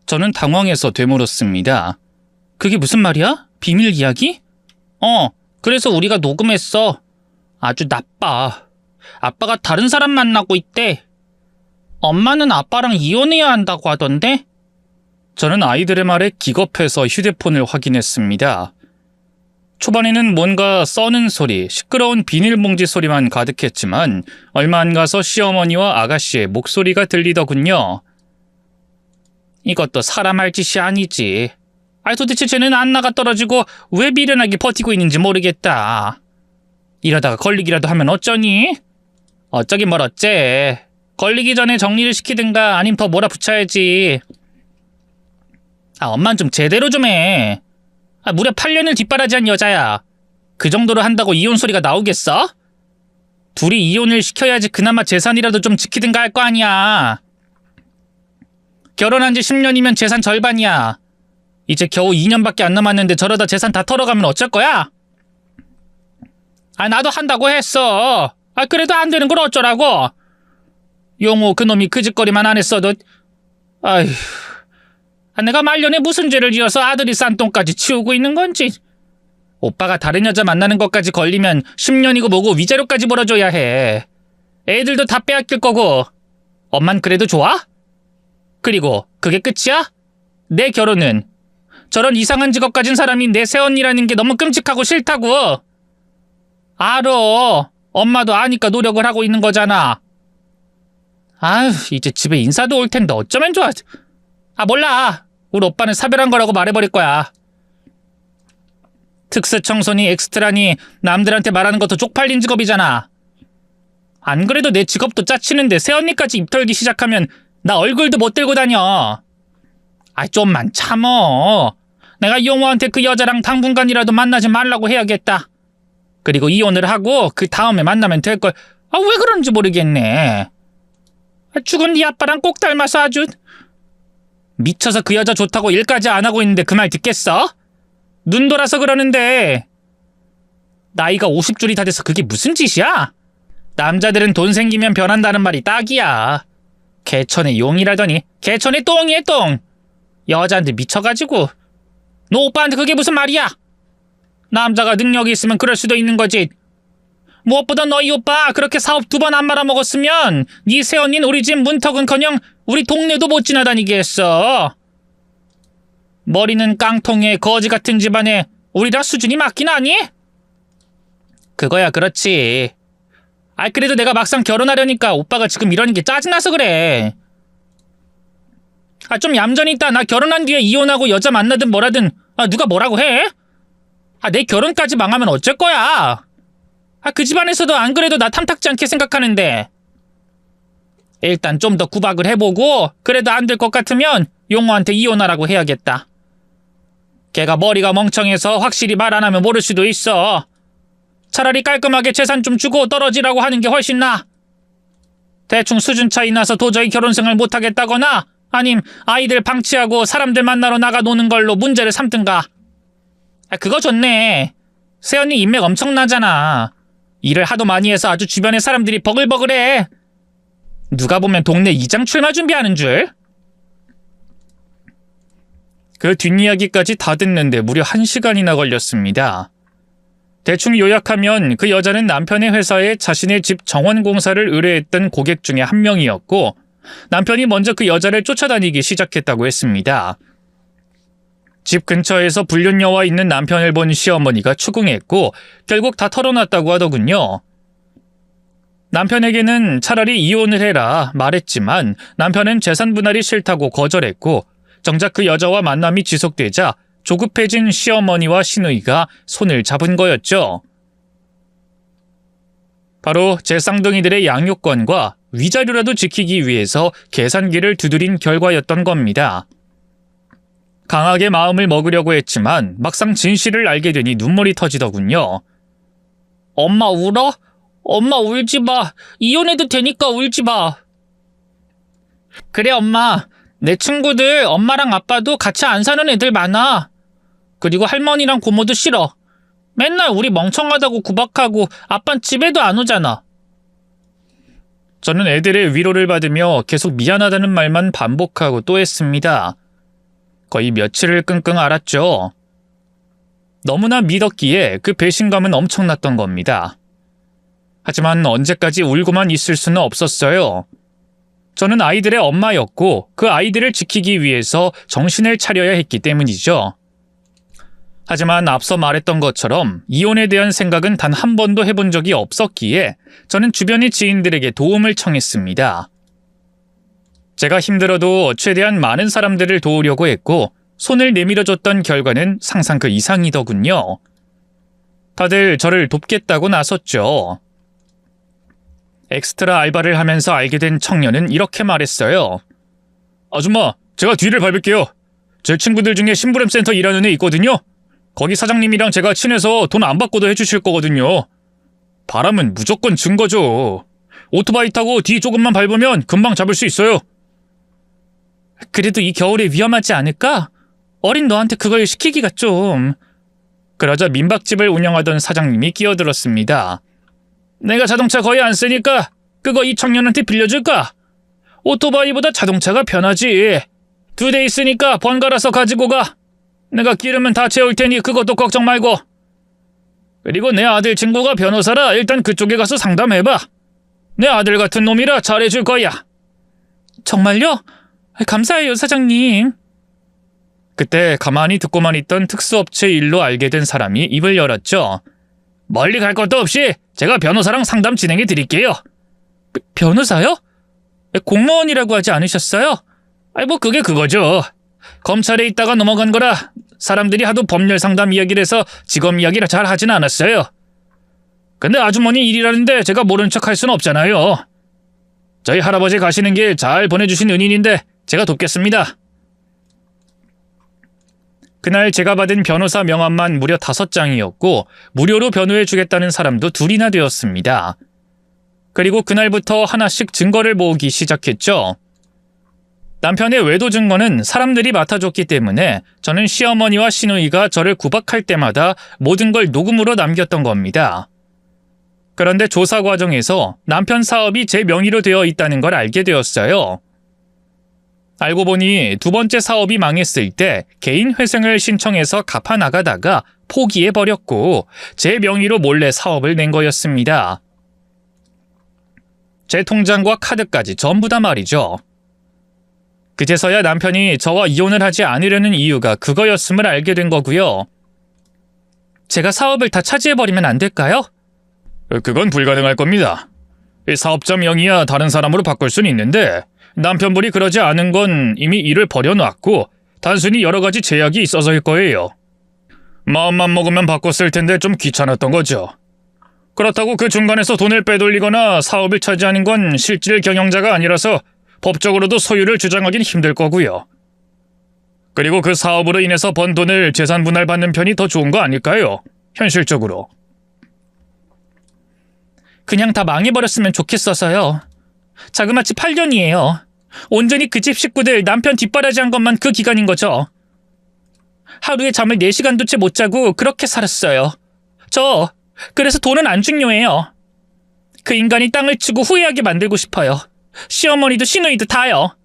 저는 당황해서 되물었습니다. 그게 무슨 말이야? 비밀 이야기? 그래서 우리가 녹음했어. 아주 나빠. 아빠가 다른 사람 만나고 있대. 엄마는 아빠랑 이혼해야 한다고 하던데? 저는 아이들의 말에 기겁해서 휴대폰을 확인했습니다. 초반에는 뭔가 써는 소리, 시끄러운 비닐봉지 소리만 가득했지만 얼마 안 가서 시어머니와 아가씨의 목소리가 들리더군요. 이것도 사람 할 짓이 아니지. 도대체 쟤는 안 나가 떨어지고 왜 미련하게 버티고 있는지 모르겠다. 이러다가 걸리기라도 하면 어쩌니? 어쩌긴 뭘 어째. 걸리기 전에 정리를 시키든가 아님 더 몰아붙여야지. 엄만 좀 제대로 좀 해. 무려 8년을 뒷바라지한 여자야. 그 정도로 한다고 이혼 소리가 나오겠어? 둘이 이혼을 시켜야지 그나마 재산이라도 좀 지키든가 할 거 아니야. 결혼한 지 10년이면 재산 절반이야. 이제 겨우 2년밖에 안 남았는데 저러다 재산 다 털어가면 어쩔 거야? 나도 한다고 했어. 그래도 안 되는 걸 어쩌라고. 용호 그놈이 그 짓거리만 안 했어도. 아휴. 내가 말년에 무슨 죄를 지어서 아들이 싼 똥까지 치우고 있는 건지. 오빠가 다른 여자 만나는 것까지 걸리면 10년이고 뭐고 위자료까지 벌어줘야 해. 애들도 다 빼앗길 거고. 엄만 그래도 좋아? 그리고 그게 끝이야? 내 결혼은 저런 이상한 직업 가진 사람이 내 새언니라는 게 너무 끔찍하고 싫다고. 알어. 엄마도 아니까 노력을 하고 있는 거잖아. 아휴, 이제 집에 인사도 올 텐데 어쩌면 좋아. 몰라. 우리 오빠는 사별한 거라고 말해버릴 거야. 특수청소니 엑스트라니 남들한테 말하는 것도 쪽팔린 직업이잖아. 안 그래도 내 직업도 짜치는데 새언니까지 입 털기 시작하면 나 얼굴도 못 들고 다녀. 좀만 참어. 내가 용호한테 그 여자랑 당분간이라도 만나지 말라고 해야겠다. 그리고 이혼을 하고 그 다음에 만나면 될걸. 왜 그런지 모르겠네. 죽은 네 아빠랑 꼭 닮아서 아주. 미쳐서 그 여자 좋다고 일까지 안 하고 있는데 그 말 듣겠어? 눈 돌아서 그러는데. 나이가 50줄이 다 돼서 그게 무슨 짓이야? 남자들은 돈 생기면 변한다는 말이 딱이야. 개천의 용이라더니 개천의 똥이에 똥. 여자한테 미쳐가지고. 너 오빠한테 그게 무슨 말이야? 남자가 능력이 있으면 그럴 수도 있는 거지. 무엇보다 너희 오빠 그렇게 사업 2번 안 말아먹었으면 네 새언니는 우리 집 문턱은커녕 우리 동네도 못 지나다니게 했어. 머리는 깡통에 거지 같은 집안에 우리랑 수준이 맞긴 하니? 그거야 그렇지. 그래도 내가 막상 결혼하려니까 오빠가 지금 이러는 게 짜증나서 그래. 좀 얌전히 있다. 나 결혼한 뒤에 이혼하고 여자 만나든 뭐라든 누가 뭐라고 해? 내 결혼까지 망하면 어쩔 거야? 그 집안에서도 안 그래도 나 탐탁지 않게 생각하는데. 일단 좀 더 구박을 해보고 그래도 안 될 것 같으면 용호한테 이혼하라고 해야겠다. 걔가 머리가 멍청해서 확실히 말 안 하면 모를 수도 있어. 차라리 깔끔하게 재산 좀 주고 떨어지라고 하는 게 훨씬 나아. 대충 수준 차이 나서 도저히 결혼 생활 못하겠다거나 아님 아이들 방치하고 사람들 만나러 나가 노는 걸로 문제를 삼든가. 그거 좋네. 새언니 인맥 엄청나잖아. 일을 하도 많이 해서 아주 주변에 사람들이 버글버글해. 누가 보면 동네 이장 출마 준비하는 줄. 그 뒷이야기까지 다 듣는데 무려 1시간이나 걸렸습니다. 대충 요약하면 그 여자는 남편의 회사에 자신의 집 정원 공사를 의뢰했던 고객 중에 한 명이었고 남편이 먼저 그 여자를 쫓아다니기 시작했다고 했습니다. 집 근처에서 불륜녀와 있는 남편을 본 시어머니가 추궁했고 결국 다 털어놨다고 하더군요. 남편에게는 차라리 이혼을 해라 말했지만 남편은 재산 분할이 싫다고 거절했고 정작 그 여자와 만남이 지속되자 조급해진 시어머니와 시누이가 손을 잡은 거였죠. 바로 제 쌍둥이들의 양육권과 위자료라도 지키기 위해서 계산기를 두드린 결과였던 겁니다. 강하게 마음을 먹으려고 했지만 막상 진실을 알게 되니 눈물이 터지더군요. 엄마 울어? 엄마 울지 마. 이혼해도 되니까 울지 마. 그래 엄마. 내 친구들 엄마랑 아빠도 같이 안 사는 애들 많아. 그리고 할머니랑 고모도 싫어. 맨날 우리 멍청하다고 구박하고 아빤 집에도 안 오잖아. 저는 애들의 위로를 받으며 계속 미안하다는 말만 반복하고 또 했습니다. 거의 며칠을 끙끙 앓았죠. 너무나 믿었기에 그 배신감은 엄청났던 겁니다. 하지만 언제까지 울고만 있을 수는 없었어요. 저는 아이들의 엄마였고 그 아이들을 지키기 위해서 정신을 차려야 했기 때문이죠. 하지만 앞서 말했던 것처럼 이혼에 대한 생각은 단 한 번도 해본 적이 없었기에 저는 주변의 지인들에게 도움을 청했습니다. 제가 힘들어도 최대한 많은 사람들을 도우려고 했고 손을 내밀어줬던 결과는 상상 그 이상이더군요. 다들 저를 돕겠다고 나섰죠. 엑스트라 알바를 하면서 알게 된 청년은 이렇게 말했어요. 아줌마, 제가 뒤를 밟을게요. 제 친구들 중에 심부름센터 일하는 애 있거든요. 거기 사장님이랑 제가 친해서 돈 안 받고도 해주실 거거든요. 바람은 무조건 증거죠. 오토바이 타고 뒤 조금만 밟으면 금방 잡을 수 있어요. 그래도 이 겨울에 위험하지 않을까? 어린 너한테 그걸 시키기가 좀... 그러자 민박집을 운영하던 사장님이 끼어들었습니다. 내가 자동차 거의 안 쓰니까 그거 이 청년한테 빌려줄까? 오토바이보다 자동차가 편하지. 2대 있으니까 번갈아서 가지고 가. 내가 기름은 다 채울 테니 그것도 걱정 말고. 그리고 내 아들 친구가 변호사라 일단 그쪽에 가서 상담해봐. 내 아들 같은 놈이라 잘해줄 거야. 정말요? 감사해요, 사장님. 그때 가만히 듣고만 있던 특수업체 일로 알게 된 사람이 입을 열었죠. 멀리 갈 것도 없이 제가 변호사랑 상담 진행해 드릴게요. 변호사요? 공무원이라고 하지 않으셨어요? 뭐 그게 그거죠. 검찰에 있다가 넘어간 거라 사람들이 하도 법률 상담 이야기를 해서 직업 이야기를 잘 하진 않았어요. 근데 아주머니 일이라는데 제가 모른 척 할 수는 없잖아요. 저희 할아버지 가시는 길 잘 보내주신 은인인데 제가 돕겠습니다. 그날 제가 받은 변호사 명함만 무려 5장이었고 무료로 변호해주겠다는 사람도 2이나 되었습니다. 그리고 그날부터 하나씩 증거를 모으기 시작했죠. 남편의 외도 증거는 사람들이 맡아줬기 때문에 저는 시어머니와 시누이가 저를 구박할 때마다 모든 걸 녹음으로 남겼던 겁니다. 그런데 조사 과정에서 남편 사업이 제 명의로 되어 있다는 걸 알게 되었어요. 알고 보니 2번째 사업이 망했을 때 개인 회생을 신청해서 갚아나가다가 포기해버렸고 제 명의로 몰래 사업을 낸 거였습니다. 제 통장과 카드까지 전부 다 말이죠. 그제서야 남편이 저와 이혼을 하지 않으려는 이유가 그거였음을 알게 된 거고요. 제가 사업을 다 차지해버리면 안 될까요? 그건 불가능할 겁니다. 사업자 명의야 다른 사람으로 바꿀 수는 있는데 남편분이 그러지 않은 건 이미 일을 버려놨고 단순히 여러 가지 제약이 있어서일 거예요. 마음만 먹으면 바꿨을 텐데 좀 귀찮았던 거죠. 그렇다고 그 중간에서 돈을 빼돌리거나 사업을 차지하는 건 실질 경영자가 아니라서 법적으로도 소유를 주장하긴 힘들 거고요. 그리고 그 사업으로 인해서 번 돈을 재산 분할받는 편이 더 좋은 거 아닐까요? 현실적으로. 그냥 다 망해버렸으면 좋겠어서요. 자그마치 8년이에요. 온전히 그 집 식구들 남편 뒷바라지한 것만 그 기간인 거죠. 하루에 잠을 4시간도 채 못 자고 그렇게 살았어요. 그래서 돈은 안 중요해요. 그 인간이 땅을 치고 후회하게 만들고 싶어요. 시어머니도 시누이도 다요.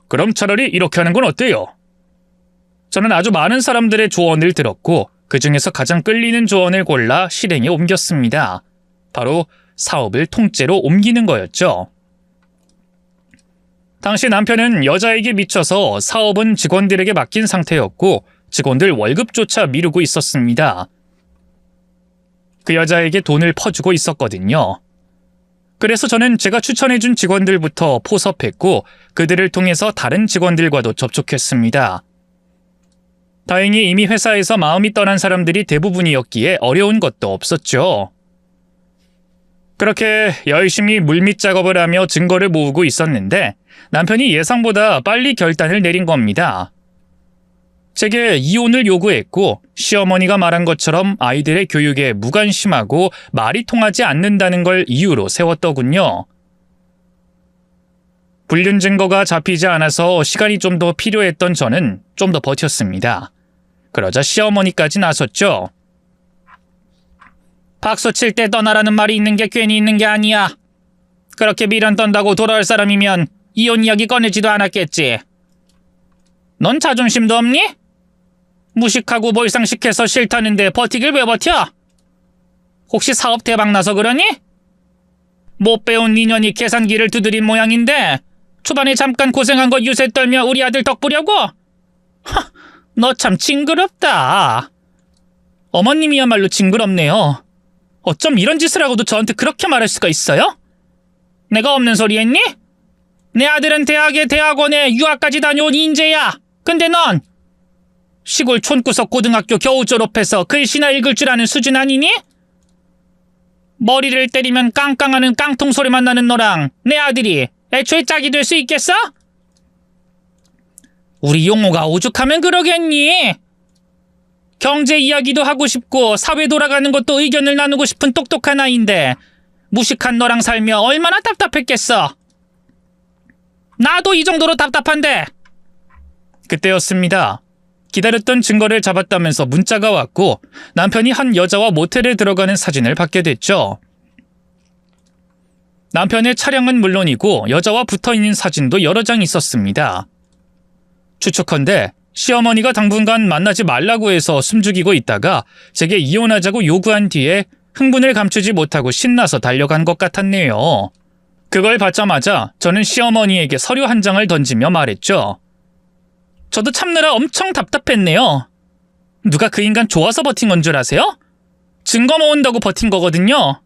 그럼 차라리 이렇게 하는 건 어때요? 저는 아주 많은 사람들의 조언을 들었고 그 중에서 가장 끌리는 조언을 골라 실행에 옮겼습니다. 바로 사업을 통째로 옮기는 거였죠. 당시 남편은 여자에게 미쳐서 사업은 직원들에게 맡긴 상태였고 직원들 월급조차 미루고 있었습니다. 그 여자에게 돈을 퍼주고 있었거든요. 그래서 저는 제가 추천해준 직원들부터 포섭했고 그들을 통해서 다른 직원들과도 접촉했습니다. 다행히 이미 회사에서 마음이 떠난 사람들이 대부분이었기에 어려운 것도 없었죠. 그렇게 열심히 물밑 작업을 하며 증거를 모으고 있었는데 남편이 예상보다 빨리 결단을 내린 겁니다. 제게 이혼을 요구했고 시어머니가 말한 것처럼 아이들의 교육에 무관심하고 말이 통하지 않는다는 걸 이유로 세웠더군요. 불륜 증거가 잡히지 않아서 시간이 좀 더 필요했던 저는 좀 더 버텼습니다. 그러자 시어머니까지 나섰죠. 박수 칠 때 떠나라는 말이 있는 게 괜히 있는 게 아니야. 그렇게 미련 떤다고 돌아올 사람이면 이혼 이야기 꺼내지도 않았겠지. 넌 자존심도 없니? 무식하고 몰상식해서 싫다는데 버티길 왜 버텨? 혹시 사업 대박 나서 그러니? 못 배운 인연이 계산기를 두드린 모양인데 초반에 잠깐 고생한 거 유세 떨며 우리 아들 덕보려고? 너 참 징그럽다. 어머님이야말로 징그럽네요. 어쩜 이런 짓을 하고도 저한테 그렇게 말할 수가 있어요? 내가 없는 소리 했니? 내 아들은 대학에 대학원에 유학까지 다녀온 인재야. 근데 넌 시골 촌구석 고등학교 겨우 졸업해서 글씨나 읽을 줄 아는 수준 아니니? 머리를 때리면 깡깡하는 깡통 소리만 나는 너랑 내 아들이 애초에 짝이 될 수 있겠어? 우리 용호가 오죽하면 그러겠니? 경제 이야기도 하고 싶고 사회 돌아가는 것도 의견을 나누고 싶은 똑똑한 아이인데 무식한 너랑 살며 얼마나 답답했겠어. 나도 이 정도로 답답한데. 그때였습니다. 기다렸던 증거를 잡았다면서 문자가 왔고 남편이 한 여자와 모텔에 들어가는 사진을 받게 됐죠. 남편의 차량은 물론이고 여자와 붙어있는 사진도 여러 장 있었습니다. 추측컨대 시어머니가 당분간 만나지 말라고 해서 숨죽이고 있다가 제게 이혼하자고 요구한 뒤에 흥분을 감추지 못하고 신나서 달려간 것 같았네요. 그걸 받자마자 저는 시어머니에게 서류 한 장을 던지며 말했죠. 저도 참느라 엄청 답답했네요. 누가 그 인간 좋아서 버틴 건 줄 아세요? 증거 모은다고 버틴 거거든요.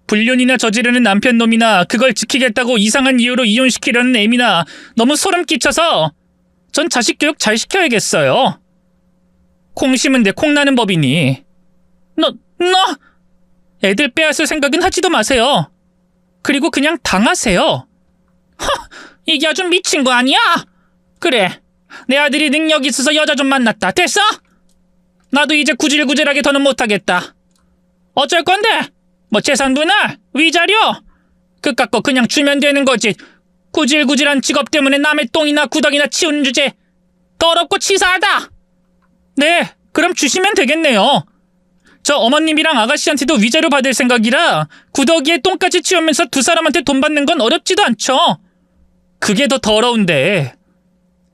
불륜이나 저지르는 남편 놈이나 그걸 지키겠다고 이상한 이유로 이혼시키려는 애미나 너무 소름 끼쳐서 전 자식 교육 잘 시켜야겠어요. 콩 심은 데 콩 나는 법이니. 너 애들 빼앗을 생각은 하지도 마세요. 그리고 그냥 당하세요. 이게 아주 미친 거 아니야? 그래, 내 아들이 능력 있어서 여자 좀 만났다. 됐어? 나도 이제 구질구질하게 더는 못하겠다. 어쩔 건데? 뭐 재산 분할? 위자료? 그깟 거 그냥 주면 되는 거지. 구질구질한 직업 때문에 남의 똥이나 구덕이나 치우는 주제 더럽고 치사하다. 네, 그럼 주시면 되겠네요. 저 어머님이랑 아가씨한테도 위자료 받을 생각이라 구더기에 똥까지 치우면서 두 사람한테 돈 받는 건 어렵지도 않죠. 그게 더 더러운데.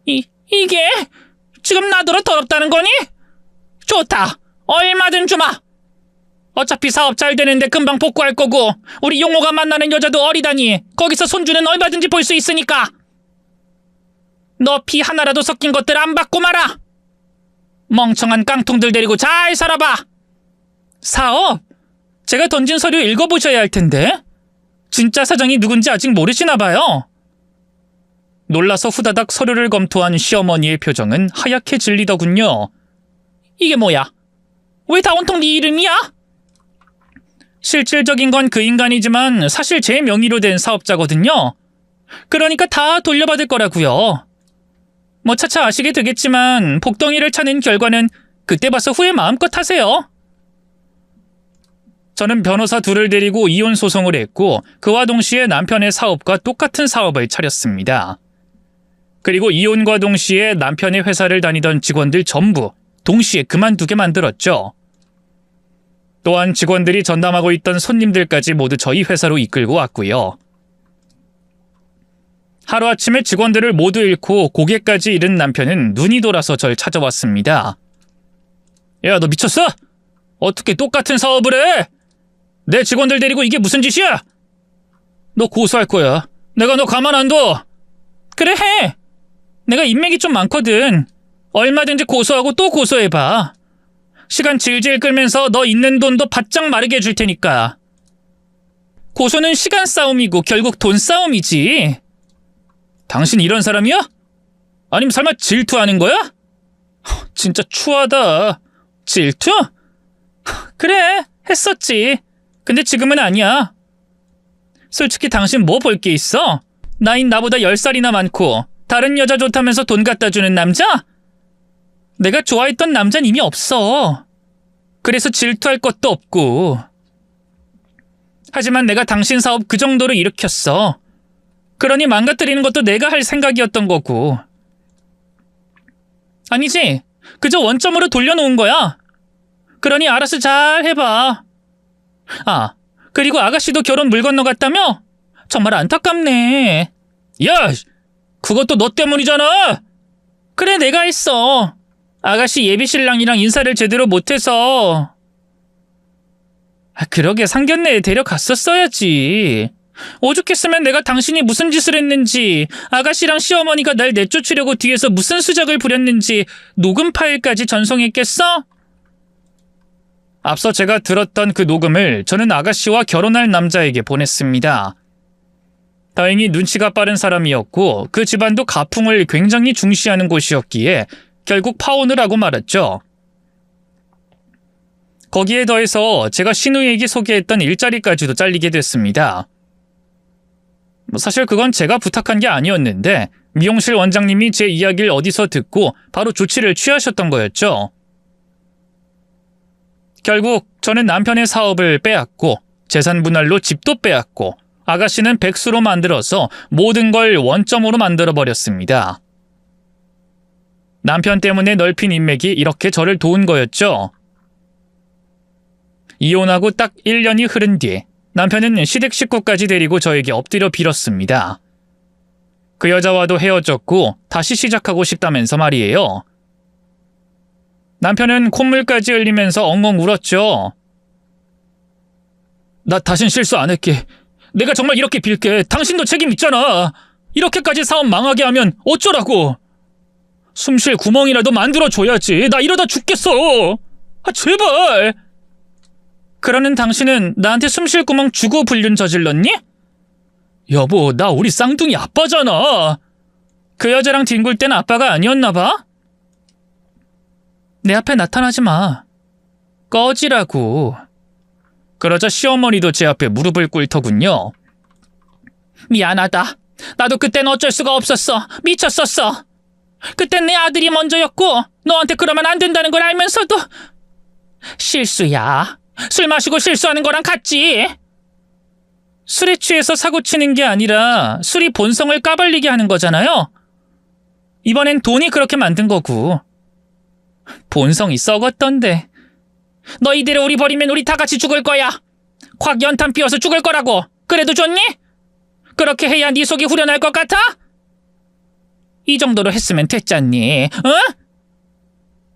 이게 지금 나더러 더럽다는 거니? 좋다. 얼마든 주마. 어차피 사업 잘 되는데 금방 복구할 거고 우리 용호가 만나는 여자도 어리다니 거기서 손주는 얼마든지 볼 수 있으니까. 너 피 하나라도 섞인 것들 안 받고 말아. 멍청한 깡통들 데리고 잘 살아봐. 사업? 제가 던진 서류 읽어보셔야 할 텐데. 진짜 사장이 누군지 아직 모르시나 봐요. 놀라서 후다닥 서류를 검토한 시어머니의 표정은 하얗게 질리더군요. 이게 뭐야? 왜 다 온통 네 이름이야? 실질적인 건 그 인간이지만 사실 제 명의로 된 사업자거든요. 그러니까 다 돌려받을 거라고요. 뭐 차차 아시게 되겠지만 복덩이를 차는 결과는 그때 봐서 후회 마음껏 하세요. 저는 변호사 둘을 데리고 이혼 소송을 했고 그와 동시에 남편의 사업과 똑같은 사업을 차렸습니다. 그리고 이혼과 동시에 남편의 회사를 다니던 직원들 전부 동시에 그만두게 만들었죠. 또한 직원들이 전담하고 있던 손님들까지 모두 저희 회사로 이끌고 왔고요. 하루아침에 직원들을 모두 잃고 고객까지 잃은 남편은 눈이 돌아서 절 찾아왔습니다. 야, 너 미쳤어? 어떻게 똑같은 사업을 해? 내 직원들 데리고 이게 무슨 짓이야? 너 고소할 거야. 내가 너 가만 안 둬. 그래, 해. 내가 인맥이 좀 많거든. 얼마든지 고소하고 또 고소해봐. 시간 질질 끌면서 너 있는 돈도 바짝 마르게 해줄 테니까. 고소는 시간 싸움이고 결국 돈 싸움이지. 당신 이런 사람이야? 아니면 설마 질투하는 거야? 진짜 추하다. 질투? 그래, 했었지. 근데 지금은 아니야. 솔직히 당신 뭐 볼 게 있어? 나인 나보다 10살이나 많고 다른 여자 좋다면서 돈 갖다 주는 남자? 내가 좋아했던 남자는 이미 없어. 그래서 질투할 것도 없고. 하지만 내가 당신 사업 그 정도로 일으켰어. 그러니 망가뜨리는 것도 내가 할 생각이었던 거고. 아니지, 그저 원점으로 돌려놓은 거야. 그러니 알아서 잘 해봐. 아, 그리고 아가씨도 결혼 물 건너갔다며? 정말 안타깝네. 야! 그것도 너 때문이잖아! 그래, 내가 했어. 아가씨 예비신랑이랑 인사를 제대로 못해서. 그러게 상견례에 데려갔었어야지. 오죽했으면 내가 당신이 무슨 짓을 했는지, 아가씨랑 시어머니가 날 내쫓으려고 뒤에서 무슨 수작을 부렸는지 녹음 파일까지 전송했겠어? 앞서 제가 들었던 그 녹음을 저는 아가씨와 결혼할 남자에게 보냈습니다. 다행히 눈치가 빠른 사람이었고 그 집안도 가풍을 굉장히 중시하는 곳이었기에 결국 파혼을 하고 말았죠. 거기에 더해서 제가 신우에게 소개했던 일자리까지도 잘리게 됐습니다. 사실 그건 제가 부탁한 게 아니었는데 미용실 원장님이 제 이야기를 어디서 듣고 바로 조치를 취하셨던 거였죠. 결국 저는 남편의 사업을 빼앗고 재산 분할로 집도 빼앗고 아가씨는 백수로 만들어서 모든 걸 원점으로 만들어버렸습니다. 남편 때문에 넓힌 인맥이 이렇게 저를 도운 거였죠. 이혼하고 딱 1년이 흐른 뒤 남편은 시댁 식구까지 데리고 저에게 엎드려 빌었습니다. 그 여자와도 헤어졌고 다시 시작하고 싶다면서 말이에요. 남편은 콧물까지 흘리면서 엉엉 울었죠. 나 다신 실수 안 할게. 내가 정말 이렇게 빌게. 당신도 책임 있잖아. 이렇게까지 사업 망하게 하면 어쩌라고. 숨 쉴 구멍이라도 만들어줘야지. 나 이러다 죽겠어. 제발. 그러는 당신은 나한테 숨 쉴 구멍 주고 불륜 저질렀니? 여보, 나 우리 쌍둥이 아빠잖아. 그 여자랑 뒹굴 땐 아빠가 아니었나 봐? 내 앞에 나타나지 마. 꺼지라고. 그러자 시어머니도 제 앞에 무릎을 꿇더군요. 미안하다. 나도 그땐 어쩔 수가 없었어. 미쳤었어. 그땐 내 아들이 먼저였고 너한테 그러면 안 된다는 걸 알면서도. 실수야. 술 마시고 실수하는 거랑 같지. 술에 취해서 사고치는 게 아니라 술이 본성을 까발리게 하는 거잖아요. 이번엔 돈이 그렇게 만든 거고. 본성이 썩었던데. 너 이대로 우리 버리면 우리 다 같이 죽을 거야. 확 연탄 피워서 죽을 거라고. 그래도 좋니? 그렇게 해야 네 속이 후련할 것 같아? 이 정도로 했으면 됐잖니. 어?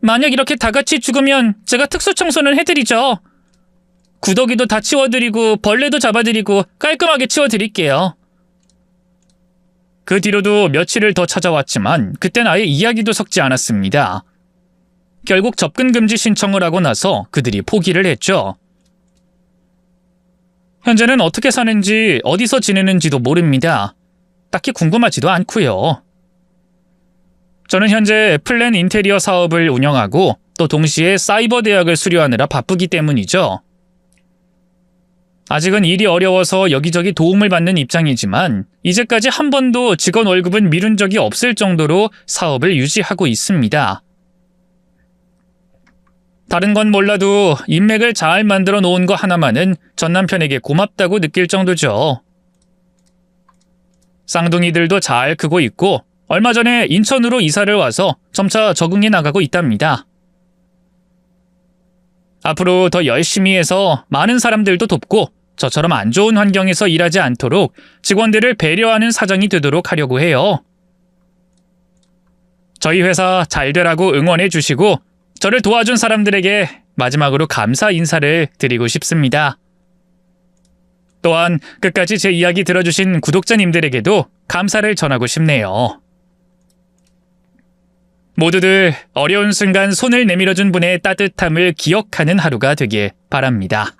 만약 이렇게 다 같이 죽으면 제가 특수청소는 해드리죠. 구더기도 다 치워드리고 벌레도 잡아드리고 깔끔하게 치워드릴게요. 그 뒤로도 며칠을 더 찾아왔지만 그땐 아예 이야기도 섞지 않았습니다. 결국 접근 금지 신청을 하고 나서 그들이 포기를 했죠. 현재는 어떻게 사는지 어디서 지내는지도 모릅니다. 딱히 궁금하지도 않고요. 저는 현재 플랜 인테리어 사업을 운영하고 또 동시에 사이버 대학을 수료하느라 바쁘기 때문이죠. 아직은 일이 어려워서 여기저기 도움을 받는 입장이지만 이제까지 한 번도 직원 월급은 미룬 적이 없을 정도로 사업을 유지하고 있습니다. 다른 건 몰라도 인맥을 잘 만들어 놓은 거 하나만은 전 남편에게 고맙다고 느낄 정도죠. 쌍둥이들도 잘 크고 있고 얼마 전에 인천으로 이사를 와서 점차 적응해 나가고 있답니다. 앞으로 더 열심히 해서 많은 사람들도 돕고 저처럼 안 좋은 환경에서 일하지 않도록 직원들을 배려하는 사장이 되도록 하려고 해요. 저희 회사 잘 되라고 응원해 주시고 저를 도와준 사람들에게 마지막으로 감사 인사를 드리고 싶습니다. 또한 끝까지 제 이야기 들어주신 구독자님들에게도 감사를 전하고 싶네요. 모두들 어려운 순간 손을 내밀어준 분의 따뜻함을 기억하는 하루가 되길 바랍니다.